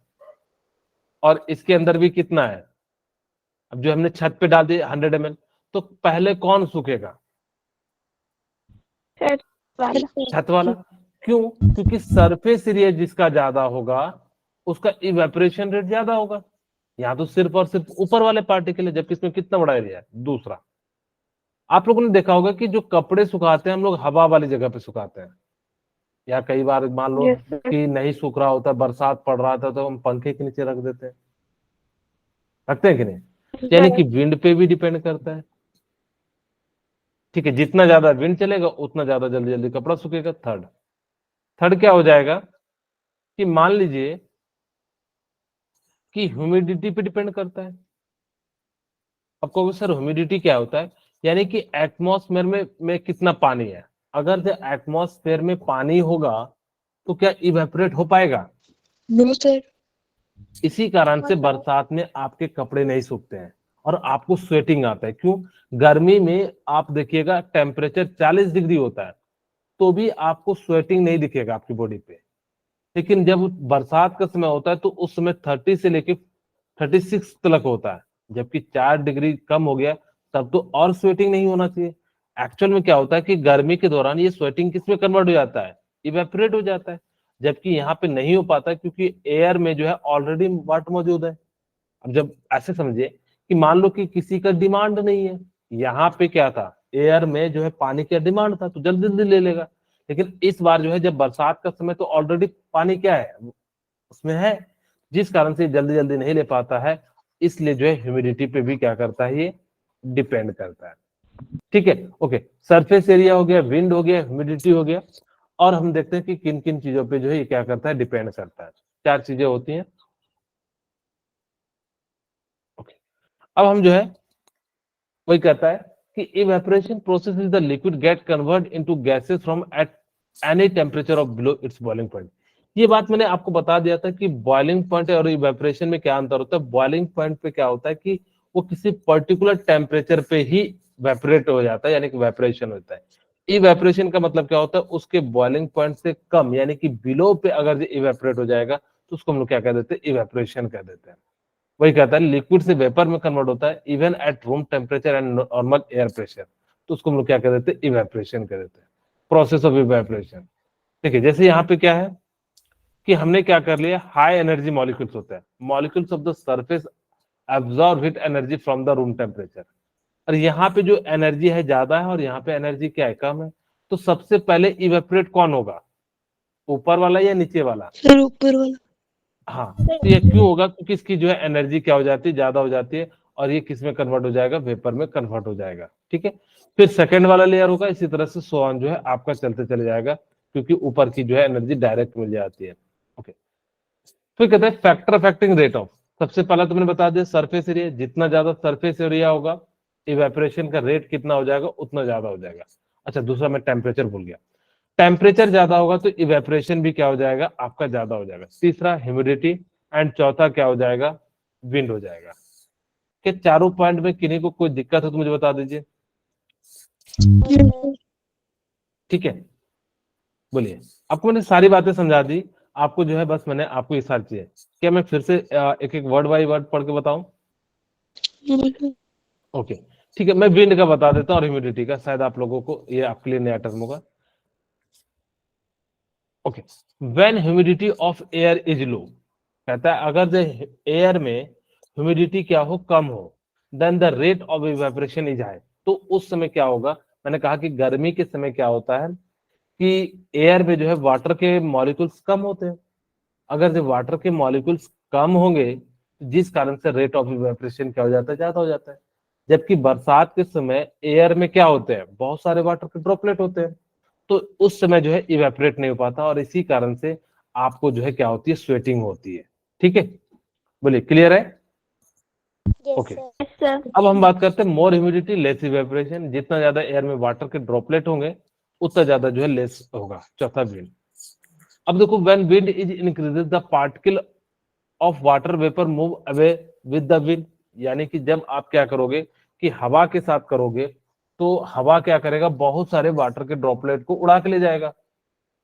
और इसके अंदर भी कितना है, अब जो हमने छत पे डाल दिया 100 ml, तो पहले कौन सूखेगा? छत वाला। क्यों? क्योंकि सरफेस एरिया जिसका ज्यादा होगा उसका इवेपोरेशन रेट ज्यादा होगा। यहाँ तो सिर्फ और सिर्फ ऊपर वाले पार्टिकल है, जबकि इसमें कितना बड़ा एरिया है। दूसरा, आप लोगों ने देखा होगा कि जो कपड़े सुखाते हैं हम लोग हवा वाली जगह पे सुखाते हैं, या कई बार मान लो कि नहीं सूख रहा होता, बरसात पड़ रहा था तो हम पंखे के नीचे रख देते हैं, रखते हैं कि नहीं? यानी कि विंड पे भी डिपेंड करता है। ठीक है, जितना ज्यादा विंड चलेगा उतना ज्यादा जल्दी जल्दी कपड़ा सूखेगा। थर्ड थर्ड क्या हो जाएगा कि मान लीजिए कि ह्यूमिडिटी पे डिपेंड करता है। अब कहोगे सर ह्यूमिडिटी क्या होता है? यानी कि एटमॉस्फेयर में कितना पानी है। अगर जो एटमॉस्फेयर में पानी होगा तो क्या इवेपोरेट हो पाएगा? No sir. इसी कारण से बरसात में आपके कपड़े नहीं सूखते हैं और आपको स्वेटिंग आता है। क्यों? गर्मी में आप देखिएगा टेम्परेचर 40 डिग्री होता है तो भी आपको स्वेटिंग नहीं दिखेगा आपकी बॉडी पे, लेकिन जब बरसात का समय होता है तो उस समय 30 से लेके 36 तक होता है, जबकि 4 डिग्री कम हो गया तब तो और स्वेटिंग नहीं होना चाहिए। एक्चुअल में क्या होता है कि गर्मी के दौरान ये स्वेटिंग किस में कन्वर्ट हो जाता है, इवेपोरेट हो जाता है, जबकि यहाँ पे नहीं हो पाता क्योंकि एयर में जो है ऑलरेडी वाटर मौजूद है। अब जब ऐसे समझिए कि मान लो कि किसी का डिमांड नहीं है, यहाँ पे क्या था, एयर में जो है पानी का डिमांड था तो जल्दी जल्दी ले लेगा, लेकिन इस बार जो है जब बरसात का समय तो ऑलरेडी पानी क्या है उसमें है, जिस कारण से जल्दी जल्दी नहीं ले पाता है। इसलिए जो है ह्यूमिडिटी पे भी क्या करता है, ये डिपेंड करता है। ठीक है, ओके। सरफेस एरिया हो गया, विंड हो गया, ह्यूमिडिटी हो गया, और हम देखते हैं कि किन किन चीजों पे जो है ये क्या करता है, डिपेंड करता है। 4 चीजें होती हैं। ओके, अब हम जो है वही कहता है कि evaporation process is the liquid gate convert into gases from at any temperature of below it's boiling point. ये बात मैंने आपको बता दिया था कि बॉइलिंग पॉइंट और इवेपोरेशन में क्या अंतर होता है। बॉइलिंग पॉइंट पे क्या होता है कि वो किसी पर्टिकुलर टेम्परेचर पे ही वेपोरेट हो जाता है, यानी कि वेपोरेशन होता है। इवेपोरेशन का मतलब क्या होता है, उसके बॉइलिंग पॉइंट से कम यानी कि बिलो पे अगर इवेपोरेट हो जाएगा तो उसको हम लोग क्या कह देते हैं, इवेपोरेशन कह देते हैं। वही कहता है लिक्विड से वेपर में कन्वर्ट होता है even at room temperature and normal air pressure, तो उसको हम लोग क्या कह देते हैं, इवेपोरेशन कह देते हैं, प्रोसेस ऑफ इवेपोरेशन। ठीक है, जैसे यहाँ पे क्या है कि हमने क्या कर लिया, हाई एनर्जी मॉलिक्यूल्स होते हैं, molecules of the surface absorb heat energy from the room temperature. और यहाँ पे जो एनर्जी है ज्यादा है और यहाँ पे एनर्जी क्या है, कम है, तो सबसे पहले इवेपोरेट कौन होगा, ऊपर वाला या नीचे वाला? सर ऊपर वाला। हाँ, तो ये क्यों होगा, क्योंकि इसकी जो है एनर्जी क्या हो जाती है, ज्यादा हो जाती है, और ये किस में कन्वर्ट हो जाएगा, वेपर में कन्वर्ट हो जाएगा। ठीक है, फिर सेकंड वाला लेयर होगा, इसी तरह से सो ऑन जो है आपका चलते चले जाएगा, क्योंकि ऊपर की जो है एनर्जी डायरेक्ट मिल जाती है। ओके, फिर कहते हैं फैक्टर अफेक्टिंग रेट ऑफ। सबसे पहला तो मैंने बता दिया सरफेस एरिया, जितना ज्यादा सरफेस एरिया होगा इवेपोरेशन का रेट कितना हो जाएगा, उतना ज्यादा हो जाएगा। अच्छा, दूसरा मैं टेम्परेचर भूल गया, टेम्परेचर ज्यादा होगा तो इवेपोरेशन भी क्या हो जाएगा, आपका ज्यादा हो जाएगा। तीसरा ह्यूमिडिटी, एंड चौथा क्या हो जाएगा, विंड हो जाएगा। कि चारों पॉइंट में किन्हीं को कोई दिक्कत हो तो मुझे बता दीजिए। ठीक है, बोलिए। आपको मैंने सारी बातें समझा दी, आपको जो है बस मैंने आपको ये सारी चीजें, क्या मैं फिर से एक एक वर्ड बाय वर्ड पढ़ के बताऊं? बिल्कुल। ओके, ठीक है, मैं विंड का बता देता हूँ और ह्यूमिडिटी का, शायद आप लोगों को ये आपके लिए नया टर्म होगा। Okay, when humidity of air is low, कहता है अगर जो एयर में ह्यूमिडिटी क्या हो, कम हो, then the rate of evaporation is high, तो उस समय क्या होगा? मैंने कहा कि गर्मी के समय क्या होता है कि एयर में जो है वाटर के मॉलिक्यूल्स कम होते हैं। अगर जो वाटर के मॉलिक्यूल्स कम होंगे, जिस कारण से रेट ऑफ इवेपोरेशन क्या हो जाता है, ज्यादा हो जाता है। जबकि बरसात के समय एयर में क्या होते हैं, बहुत सारे वाटर के ड्रॉपलेट होते हैं, तो उस समय जो है इवेपोरेट नहीं हो पाता, और इसी कारण से आपको जो है क्या होती है, स्वेटिंग होती है। ठीक है, बोलिए, क्लियर है? ओके, अब हम बात करते हैं मोर ह्यूमिडिटी लेस इवेपोरेशन, जितना ज्यादा एयर में वाटर के ड्रॉपलेट होंगे उतना ज्यादा जो है लेस होगा। चौथा विंड। अब देखो, when wind is increases the particle of water vapour move away with the wind, यानी कि जब आप क्या करोगे कि हवा के साथ करोगे, तो हवा क्या करेगा, बहुत सारे वाटर के ड्रॉपलेट को उड़ा के ले जाएगा,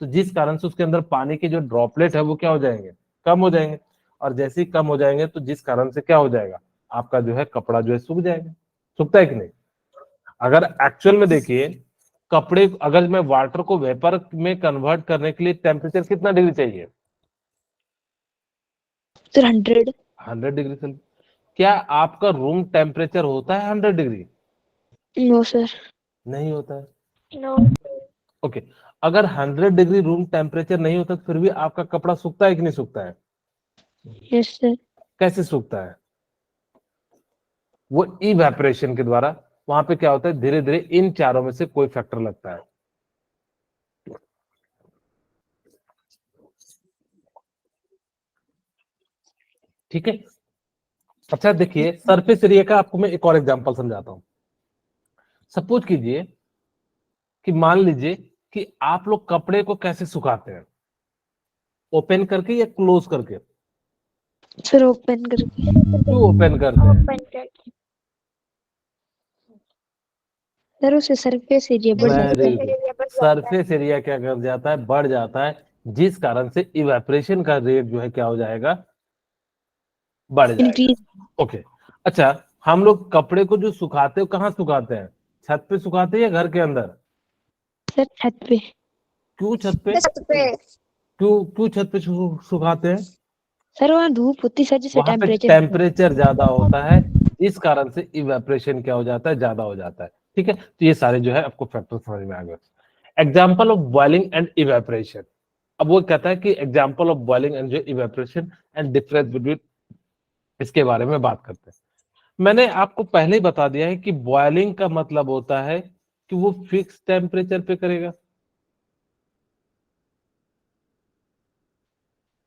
तो जिस कारण से उसके अंदर पानी के जो ड्रॉपलेट है वो क्या हो जाएंगे, कम हो जाएंगे, और जैसे ही कम हो जाएंगे तो जिस कारण से क्या हो जाएगा, आपका जो है कपड़ा जो है सूख जाएगा। सूखता है कि नहीं? अगर एक्चुअल में देखिए, कपड़े, अगर मैं वाटर को वेपर में कन्वर्ट करने के लिए टेम्परेचर कितना डिग्री चाहिए? सर 100। 100 degree Celsius. क्या आपका रूम टेम्परेचर होता है 100 डिग्री? No sir. नहीं होता है। नो। ओके, अगर 100 डिग्री रूम टेम्परेचर नहीं होता तो फिर भी आपका कपड़ा सूखता है कि नहीं सूखता है? Yes sir. कैसे सूखता है? वो इवेपोरेशन के द्वारा। वहां पे क्या होता है, धीरे धीरे इन चारों में से कोई फैक्टर लगता है। ठीक है, अच्छा देखिए, सरफेस एरिया का आपको मैं एक और एग्जांपल समझाता हूं। सपोज कीजिए कि मान लीजिए कि आप लोग कपड़े को कैसे सुखाते हैं, ओपन करके या क्लोज करके? सर ओपन करके। क्यों ओपन करते हैं? सर उससे सरफेस एरिया बढ़ जाता वेरी है। गुड, सरफेस एरिया क्या कर जाता है, बढ़ जाता है, जिस कारण से इवेपोरेशन का रेट जो है क्या हो जाएगा, बढ़ जाएगा। इंक्रीज। ओके, अच्छा, हम लोग कपड़े को जो सुखाते हैं कहाँ सुखाते हैं, छत पे सुखाते हैं या घर के अंदर? सर छत पे। क्यों छत पे? क्यों क्यों छत पे सुखाते हैं? सर वहाँ धूप होती सर, जिससे वहां पे टेम्परेचर। टेम्परेचर ज्यादा होता है, इस कारण से इवेपोरेशन क्या हो जाता है, ज्यादा हो जाता है। ठीक है, तो ये सारे जो है आपको फैक्टर समझ में आ गए। Example of boiling and evaporation. अब वो कहता है कि एग्जाम्पल ऑफ बॉइलिंग एंड जो इवेपोरेशन एंड डिफरेंस बिटवीन, इसके बारे में बात करते हैं। मैंने आपको पहले ही बता दिया है कि बॉइलिंग का मतलब होता है कि वो फिक्स टेम्परेचर पे करेगा।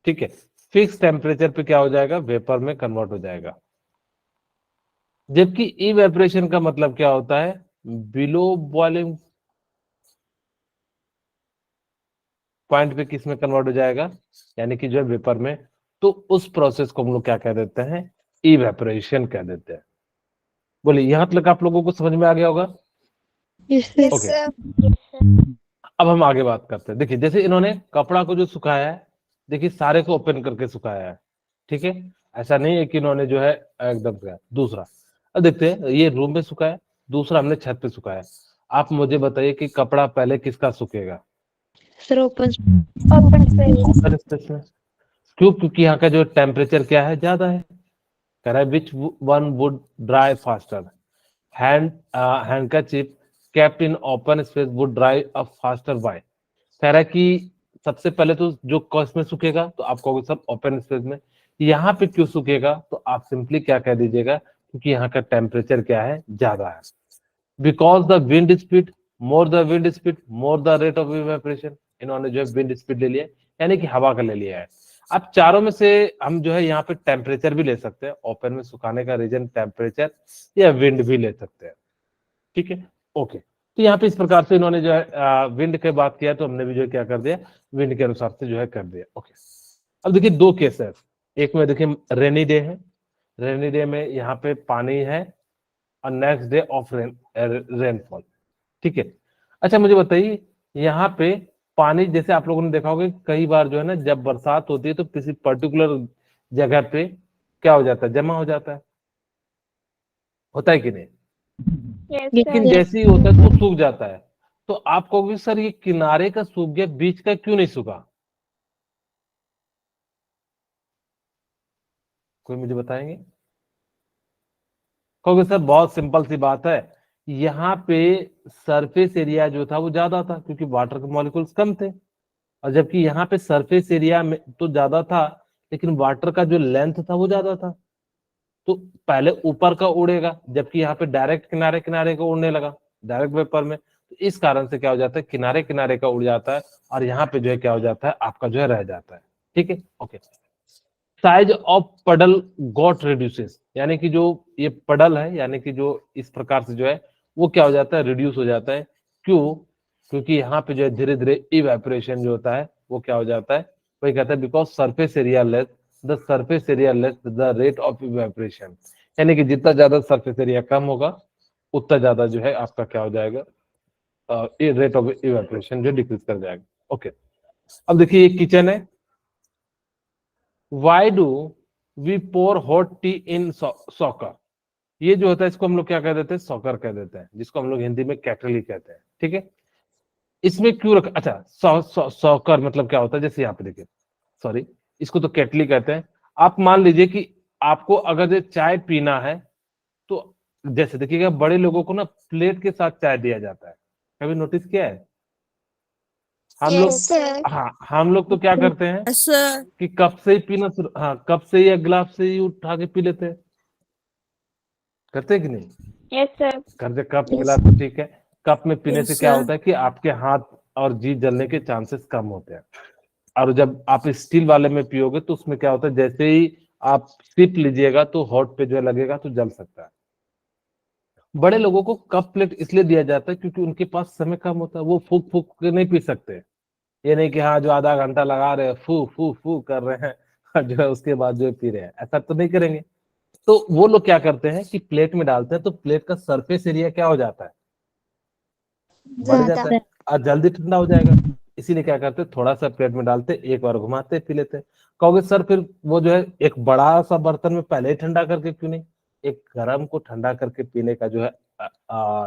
ठीक है, फिक्स टेम्परेचर पे क्या हो जाएगा, वेपर में कन्वर्ट हो जाएगा। जबकि इवेपोरेशन का मतलब क्या होता है, बिलो बॉइलिंग पॉइंट पे किस में कन्वर्ट हो जाएगा, यानी कि जो है वेपर में। तो उस प्रोसेस को हम लोग क्या कह देते हैं, इवेपोरेशन कह देते हैं। बोलिए, यहां तक आप लोगों को समझ में आ गया होगा? Yes sir. ओके, अब हम आगे बात करते हैं। देखिए, जैसे इन्होंने कपड़ा को जो सुखाया है, देखिए सारे को ओपन करके सुखाया है। ठीक है, ऐसा नहीं है कि इन्होंने जो है एकदम किया। दूसरा, अब देखते हैं, ये रूम में सुखाया, दूसरा हमने छत पे सुखाया। आप मुझे बताइए कि कपड़ा पहले किसका सूखेगा? Sir open. ओपन स्पेस में। क्यों? क्योंकि यहाँ का जो टेम्परेचर क्या है, ज्यादा है। कह रहा है which one would dry faster, hand handkerchief kept in open space would dry up faster by. कह रहा है कि सबसे पहले तो जो कॉस्ट में सूखेगा, तो आप कहोगे सब ओपन स्पेस में। यहाँ पे क्यों सूखेगा, तो आप सिंपली क्या कह दीजिएगा, क्योंकि यहाँ का टेम्परेचर क्या है, ज्यादा है। Because the wind speed, more the wind speed more the rate of evaporation. इन्होंने जो है विंड स्पीड ले लिया, यानी कि हवा का ले लिया है। अब चारों में से हम जो है यहाँ पे टेम्परेचर भी ले सकते हैं, ओपन में सुखाने का रीजन टेम्परेचर या विंड भी ले सकते हैं। ठीक है, ओके, तो यहाँ पे इस प्रकार से इन्होंने जो है विंड की बात किया, तो हमने भी जो है क्या कर दिया, विंड के अनुसार से जो है कर दिया। ओके, अब देखिए दो केस है। एक में देखिए रेनी डे है, रेनी डे में यहाँ पे पानी है, और नेक्स्ट डे ऑफ रेनफॉल। ठीक है, अच्छा मुझे बताइए यहाँ पे पानी, जैसे आप लोगों ने देखा होगा कि कई बार जो है ना, जब बरसात होती है तो किसी पर्टिकुलर जगह पे क्या हो जाता है, जमा हो जाता है, होता है कि नहीं? Yes, लेकिन sir. जैसे ही होता है तो वो सूख जाता है। तो आप कहोगे सर ये किनारे का सूख गया, बीच का क्यों नहीं सूखा? कोई मुझे बताएंगे? कहोगे सर बहुत सिंपल सी बात है, यहाँ पे सरफेस एरिया जो था वो ज्यादा था क्योंकि वाटर के मॉलिक्यूल्स कम थे, और जबकि यहाँ पे सरफेस एरिया में तो ज्यादा था लेकिन वाटर का जो लेंथ था वो ज्यादा था। तो पहले ऊपर का उड़ेगा, जबकि यहाँ पे डायरेक्ट किनारे किनारे को उड़ने लगा, डायरेक्ट वेपर में। तो इस कारण से क्या हो जाता है, किनारे किनारे का उड़ जाता है, और यहाँ पे जो है क्या हो जाता है, आपका जो है रह जाता है। ठीक है, ओके। साइज ऑफ पडल गॉट रिड्यूसेस, यानी कि जो ये पडल है, यानी कि जो इस प्रकार से जो है वो क्या हो जाता है, रिड्यूस हो जाता है। क्यों? क्योंकि यहाँ पे जो है धीरे धीरे इवेपोरेशन जो होता है वो क्या हो जाता है, वही कहता है because surface area less, the surface area less the rate of evaporation, यानी कि जितना ज्यादा सरफेस एरिया कम होगा उतना ज्यादा जो है आपका क्या हो जाएगा, रेट ऑफ इवेपोरेशन जो डिक्रीज कर जाएगा। ओके, अब देखिए ये किचन है। Why do we pour hot tea in soccer? ये जो होता है इसको हम लोग क्या कह देते हैं, सॉकर कह देते हैं, जिसको हम लोग हिंदी में कैटली कहते हैं। ठीक है, इसमें क्यों रख, अच्छा सॉकर मतलब क्या होता है, जैसे यहाँ पे देखिए, सॉरी इसको तो केटली कहते हैं। आप मान लीजिए कि आपको अगर ये चाय पीना है तो जैसे देखिएगा बड़े लोगों को ना प्लेट के साथ चाय दिया जाता है, कभी नोटिस किया है? हम लोग, Yes, sir. हाँ हम लोग तो क्या करते हैं Yes, sir. कि कप से ही पीना शुरू, हाँ कप से ही या गिलास से ही उठा के पी लेते हैं, करते हैं कि नहीं? Yes, sir. करते, कप Yes. गिलास तो ठीक है। कप में पीने Yes, से क्या sir. होता है कि आपके हाथ और जीभ जलने के चांसेस कम होते हैं, और जब आप स्टील वाले में पियोगे तो उसमें क्या होता है, जैसे ही आप सिप लीजिएगा तो हॉट पे जो लगेगा तो जल सकता है। बड़े लोगों को कप प्लेट इसलिए दिया जाता है क्योंकि उनके पास समय कम होता है, वो फूक फूक के नहीं पी सकते। ये नहीं कि हाँ जो आधा घंटा लगा रहे हैं फू फू फू कर रहे हैं और जो है उसके बाद जो है पी रहे हैं, ऐसा तो नहीं करेंगे। तो वो लोग क्या करते हैं कि प्लेट में डालते हैं तो प्लेट का सरफेस एरिया क्या हो जाता है, बढ़ जाता है और जल्दी ठंडा हो जाएगा। इसीलिए क्या करते हैं, थोड़ा सा प्लेट में डालते, एक बार घुमाते पी लेते हैं। कहोगे सर फिर वो जो है एक बड़ा सा बर्तन में पहले ही ठंडा करके क्यों नहीं? एक गरम को ठंडा करके पीने का जो है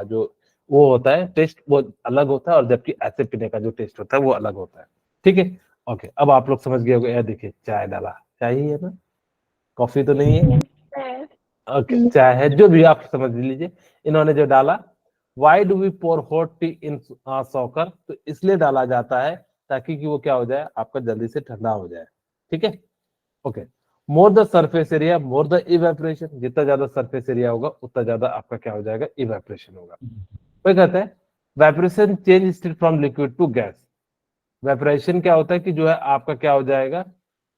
जो वो होता है टेस्ट वो अलग होता है, और जबकि ऐसे पीने का जो टेस्ट होता है वो अलग होता है। ठीक है, ओके। अब आप लोग समझ गए होंगे, यार देखिए चाय डाला, चाय ही है ना, कॉफी तो नहीं है। Sir. ओके, चाय है, जो भी आप समझ लीजिए। इन्होंने जो डाला, why do we pour hot tea in saucer, तो इसलिए डाला जाता है ताकि कि वो क्या हो जाए, आपका जल्दी से ठंडा हो जाए। ठीक है, okay. More the surface area more the evaporation, जितना ज्यादा सरफेस एरिया होगा उतना ज्यादा आपका क्या हो जाएगा, इवेपोरेशन होगा। वही कहते हैं vaporation change state from liquid to gas. Vaporation क्या होता है कि जो है आपका क्या हो जाएगा,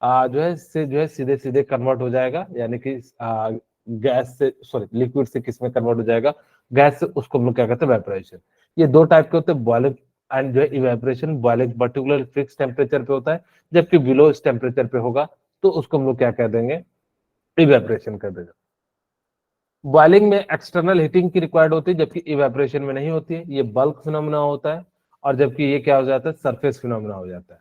जो है से जो है सीधे सीधे कन्वर्ट हो जाएगा, यानी कि गैस से, सॉरी लिक्विड से किस में कन्वर्ट हो जाएगा, गैस से, उसको हम लोग क्या कहते हैं, वेपोरेशन। ये दो टाइप के होते हैं, बॉइलिंग एंड जो है evaporation. Boiling particular fix temperature पे होता है, जबकि बिलो इस टेम्परेचर पे होगा तो उसको हम लोग क्या कह देंगे, इवेपोरेशन कर देंगे। बॉइलिंग में एक्सटर्नल हीटिंग की रिक्वायर्ड होती है, जबकि इवेपोरेशन में नहीं होती है, ये बल्क फिनोमिना होता है, और जबकि ये क्या हो जाता है, सरफेस फिनोमिना हो जाता है,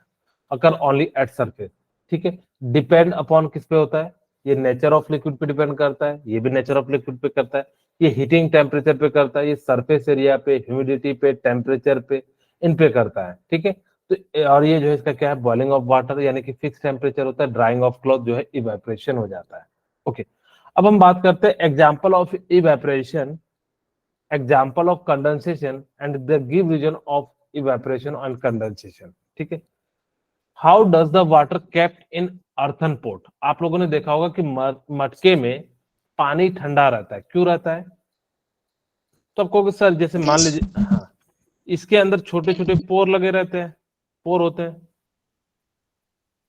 अकर ओनली एट सरफेस। ठीक है, डिपेंड अपॉन किस पे होता है, ये नेचर ऑफ लिक्विड पे डिपेंड करता है, ये भी नेचर ऑफ लिक्विड पे करता है, ये हीटिंग टेम्परेचर पे करता है, ये सरफेस एरिया पे, ह्यूमिडिटी पे, टेम्परेचर पे, इन पे करता है। ठीक है, तो और ये जो है इसका क्या है, बॉइलिंग ऑफ वाटर, यानी कि फिक्स टेम्परेचर होता है, ड्राइंग ऑफ क्लॉथ जो है इवेपोरेशन हो जाता है। ओके, अब हम बात करते हैं example of evaporation, example of condensation and the give reason of evaporation and condensation. ठीक है, how does the water kept in earthen pot. आप लोगों ने देखा होगा कि मटके में पानी ठंडा रहता है, क्यों रहता है? तो आप कहोगे सर जैसे मान लीजिए, हाँ इसके अंदर छोटे छोटे पोर लगे रहते हैं, पोर होते हैं।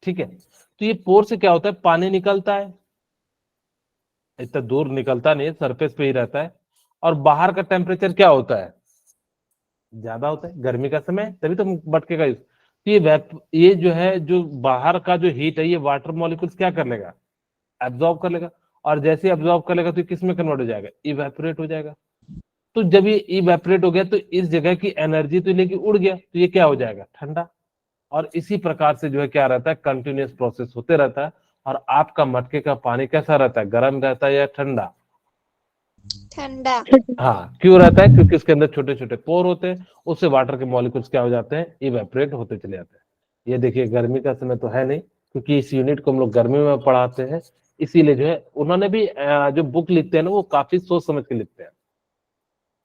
ठीक है, तो ये पोर से क्या होता है, पानी निकलता है, इतना दूर निकलता नहीं है, सरफेस पे ही रहता है, और बाहर का टेम्परेचर क्या होता है, ज्यादा होता है गर्मी का समय, तभी तो मटके का यूज। तो ये जो है, जो बाहर का जो हीट है, ये वाटर मॉलिक्यूल्स क्या कर लेगा, एब्जॉर्ब कर लेगा, और जैसे एब्जॉर्ब कर लेगा तो किस में कन्वर्ट हो जाएगा, इवेपोरेट हो जाएगा। तो जब ये इवेपोरेट हो गया तो इस जगह की एनर्जी तो लेके उड़ गया, तो ये क्या हो जाएगा, ठंडा। और इसी प्रकार से जो है क्या रहता है, कंटिन्यूअस प्रोसेस होते रहता है। और आपका मटके का पानी कैसा रहता है, गर्म रहता है या ठंडा? ठंडा। हाँ, क्यों रहता है? क्योंकि उसके अंदर छोटे छोटे पोर होते हैं, उससे वाटर के मॉलिक्यूल्स क्या हो जाते हैं, इवेपोरेट होते चले जाते हैं। ये देखिए गर्मी का समय तो है नहीं, क्योंकि इस यूनिट को हम लोग गर्मी में पढ़ाते हैं, इसीलिए जो है उन्होंने भी जो बुक लिखते हैं ना वो काफी सोच समझ के लिखते हैं।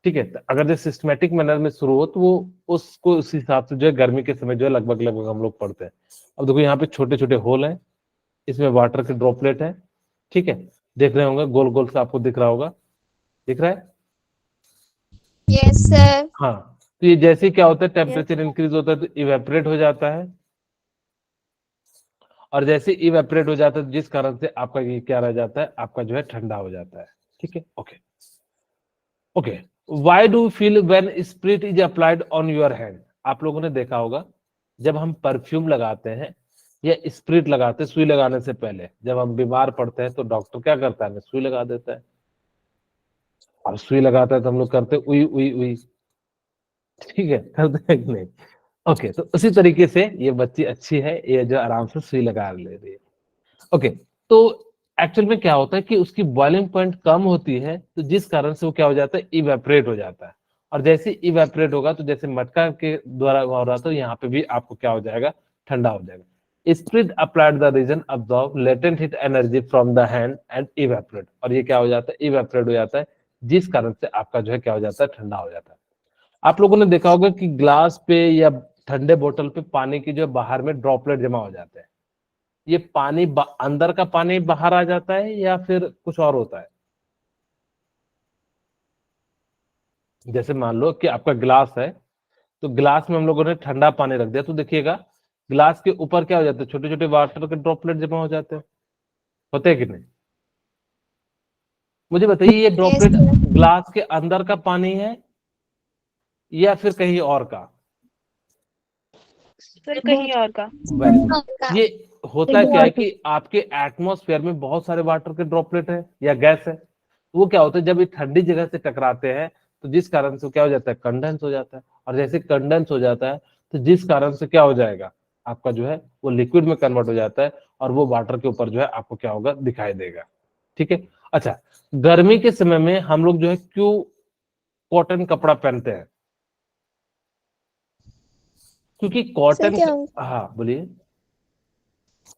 ठीक है, तो अगर जो सिस्टमेटिक मैनर में शुरू हो तो वो उसको उस हिसाब से जो है गर्मी के समय जो है लगभग लगभग हम लोग पढ़ते हैं। अब देखो यहाँ पे छोटे छोटे होल हैं, इसमें वाटर के ड्रॉपलेट है। ठीक है, देख रहे होंगे गोल गोल से, आपको दिख रहा होगा, दिख रहा है? Yes sir. हाँ, तो ये जैसे क्या होता है, टेम्परेचर इंक्रीज होता है तो इवेपोरेट हो जाता है, और जैसे इवेपोरेट हो जाता है जिस कारण से आपका ये क्या रह जाता है, आपका जो है ठंडा हो जाता है। ठीक है, okay okay. Why do feel when spirit is applied on your hand? आप लोगों ने देखा होगा जब हम परफ्यूम लगाते हैं या स्प्रिट लगाते हैं, सुई लगाने से पहले जब हम बीमार पड़ते हैं तो डॉक्टर क्या करता है, हमें सुई लगा देता है। और सुई लगाता है तो हम लोग करते उई उई उई, ठीक है, करते हैं कि नहीं? ओके, तो उसी तरीके से ये बच्ची अच्छी है, ये जो आराम से सुई लगा ले रही है। ओके, तो एक्चुअल में क्या होता है कि उसकी बॉइलिंग पॉइंट कम होती है, तो जिस कारण से वो क्या हो जाता है, इवेपोरेट हो जाता है। और जैसे इवेपोरेट होगा तो जैसे मटका के द्वारा हो रहा था, यहाँ पे भी आपको क्या हो जाएगा, ठंडा हो जाएगा। Spirit applied the reason absorb latent heat energy from the hand and evaporate, और ये क्या हो जाता है, इवेपोरेट हो जाता है, जिस कारण से आपका जो है क्या हो जाता है, ठंडा हो जाता है। आप लोगों ने देखा होगा कि ग्लास पे या ठंडे बोतल पे पानी की जो बाहर में ड्रॉपलेट जमा हो जाते हैं, ये पानी अंदर का पानी बाहर आ जाता है या फिर कुछ और होता है? जैसे मान लो कि आपका ग्लास है, तो ग्लास में हम लोगों ने ठंडा पानी रख दिया, तो देखिएगा ग्लास के ऊपर क्या हो जाता है, छोटे छोटे वाटर के ड्रॉपलेट जमा हो जाते हैं, होते हैं कि नहीं? मुझे बताइए ये ड्रॉपलेट ग्लास के अंदर का पानी है या फिर कहीं और का? सर कहीं और का। Very good. ये होता क्या है कि आपके एटमॉस्फेयर में बहुत सारे वाटर के ड्रॉपलेट है या गैस है, तो वो क्या होता है जब ये ठंडी जगह से टकराते हैं तो जिस कारण से क्या हो जाता है, कंडेंस हो जाता है। और जैसे कंडेंस हो जाता है तो जिस कारण से क्या हो जाएगा, आपका जो है वो लिक्विड में कन्वर्ट हो जाता है, और वो वाटर के ऊपर जो है आपको क्या होगा, दिखाई देगा। ठीक है, अच्छा, गर्मी के समय में हम लोग जो है क्यों कॉटन कपड़ा पहनते हैं? क्योंकि कॉटन, हाँ बोलिए।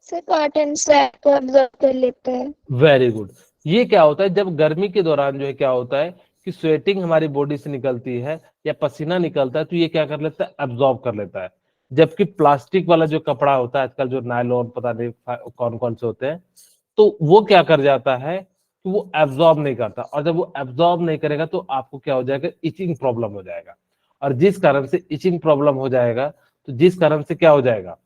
सर कॉटन स्वैट को अब्सॉर्ब कर लेता है। Very good. ये क्या होता है, जब गर्मी के दौरान जो है क्या होता है कि स्वेटिंग हमारी बॉडी से निकलती है या पसीना निकलता है, तो ये क्या कर लेता है, एब्जॉर्ब कर लेता है। जबकि प्लास्टिक वाला जो कपड़ा होता है आजकल, जो नायलॉन पता नहीं कौन कौन से होते हैं, तो वो क्या कर जाता है कि वो एब्जॉर्ब नहीं करता, और जब वो एब्जॉर्ब नहीं करेगा तो आपको क्या हो जाएगा, इचिंग प्रॉब्लम हो जाएगा। और जिस कारण से इचिंग प्रॉब्लम हो जाएगा, तो जिस कारण से क्या हो जाएगा,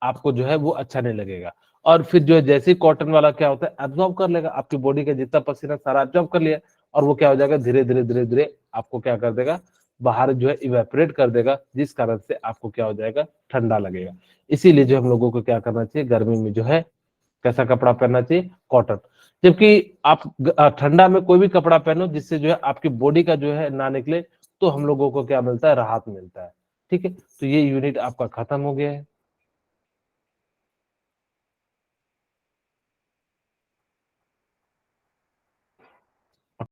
आपको जो है वो अच्छा नहीं लगेगा। और फिर जो है जैसे कॉटन वाला क्या होता है, एब्जॉर्ब कर लेगा, आपकी बॉडी का जितना पसीना सारा एब्जॉर्ब कर लिया, और वो क्या हो जाएगा, धीरे धीरे धीरे धीरे आपको क्या कर देगा, बाहर जो है इवेपोरेट कर देगा, जिस कारण से आपको क्या हो जाएगा, ठंडा लगेगा। इसीलिए जो हम लोगों को क्या करना चाहिए, गर्मी में जो है कैसा कपड़ा पहनना चाहिए, कॉटन। जबकि आप ठंडा में कोई भी कपड़ा पहनो जिससे जो है आपकी बॉडी का जो है ना निकले, तो हम लोगों को क्या मिलता है, राहत मिलता है। ठीक है, तो ये यूनिट आपका खत्म हो गया है।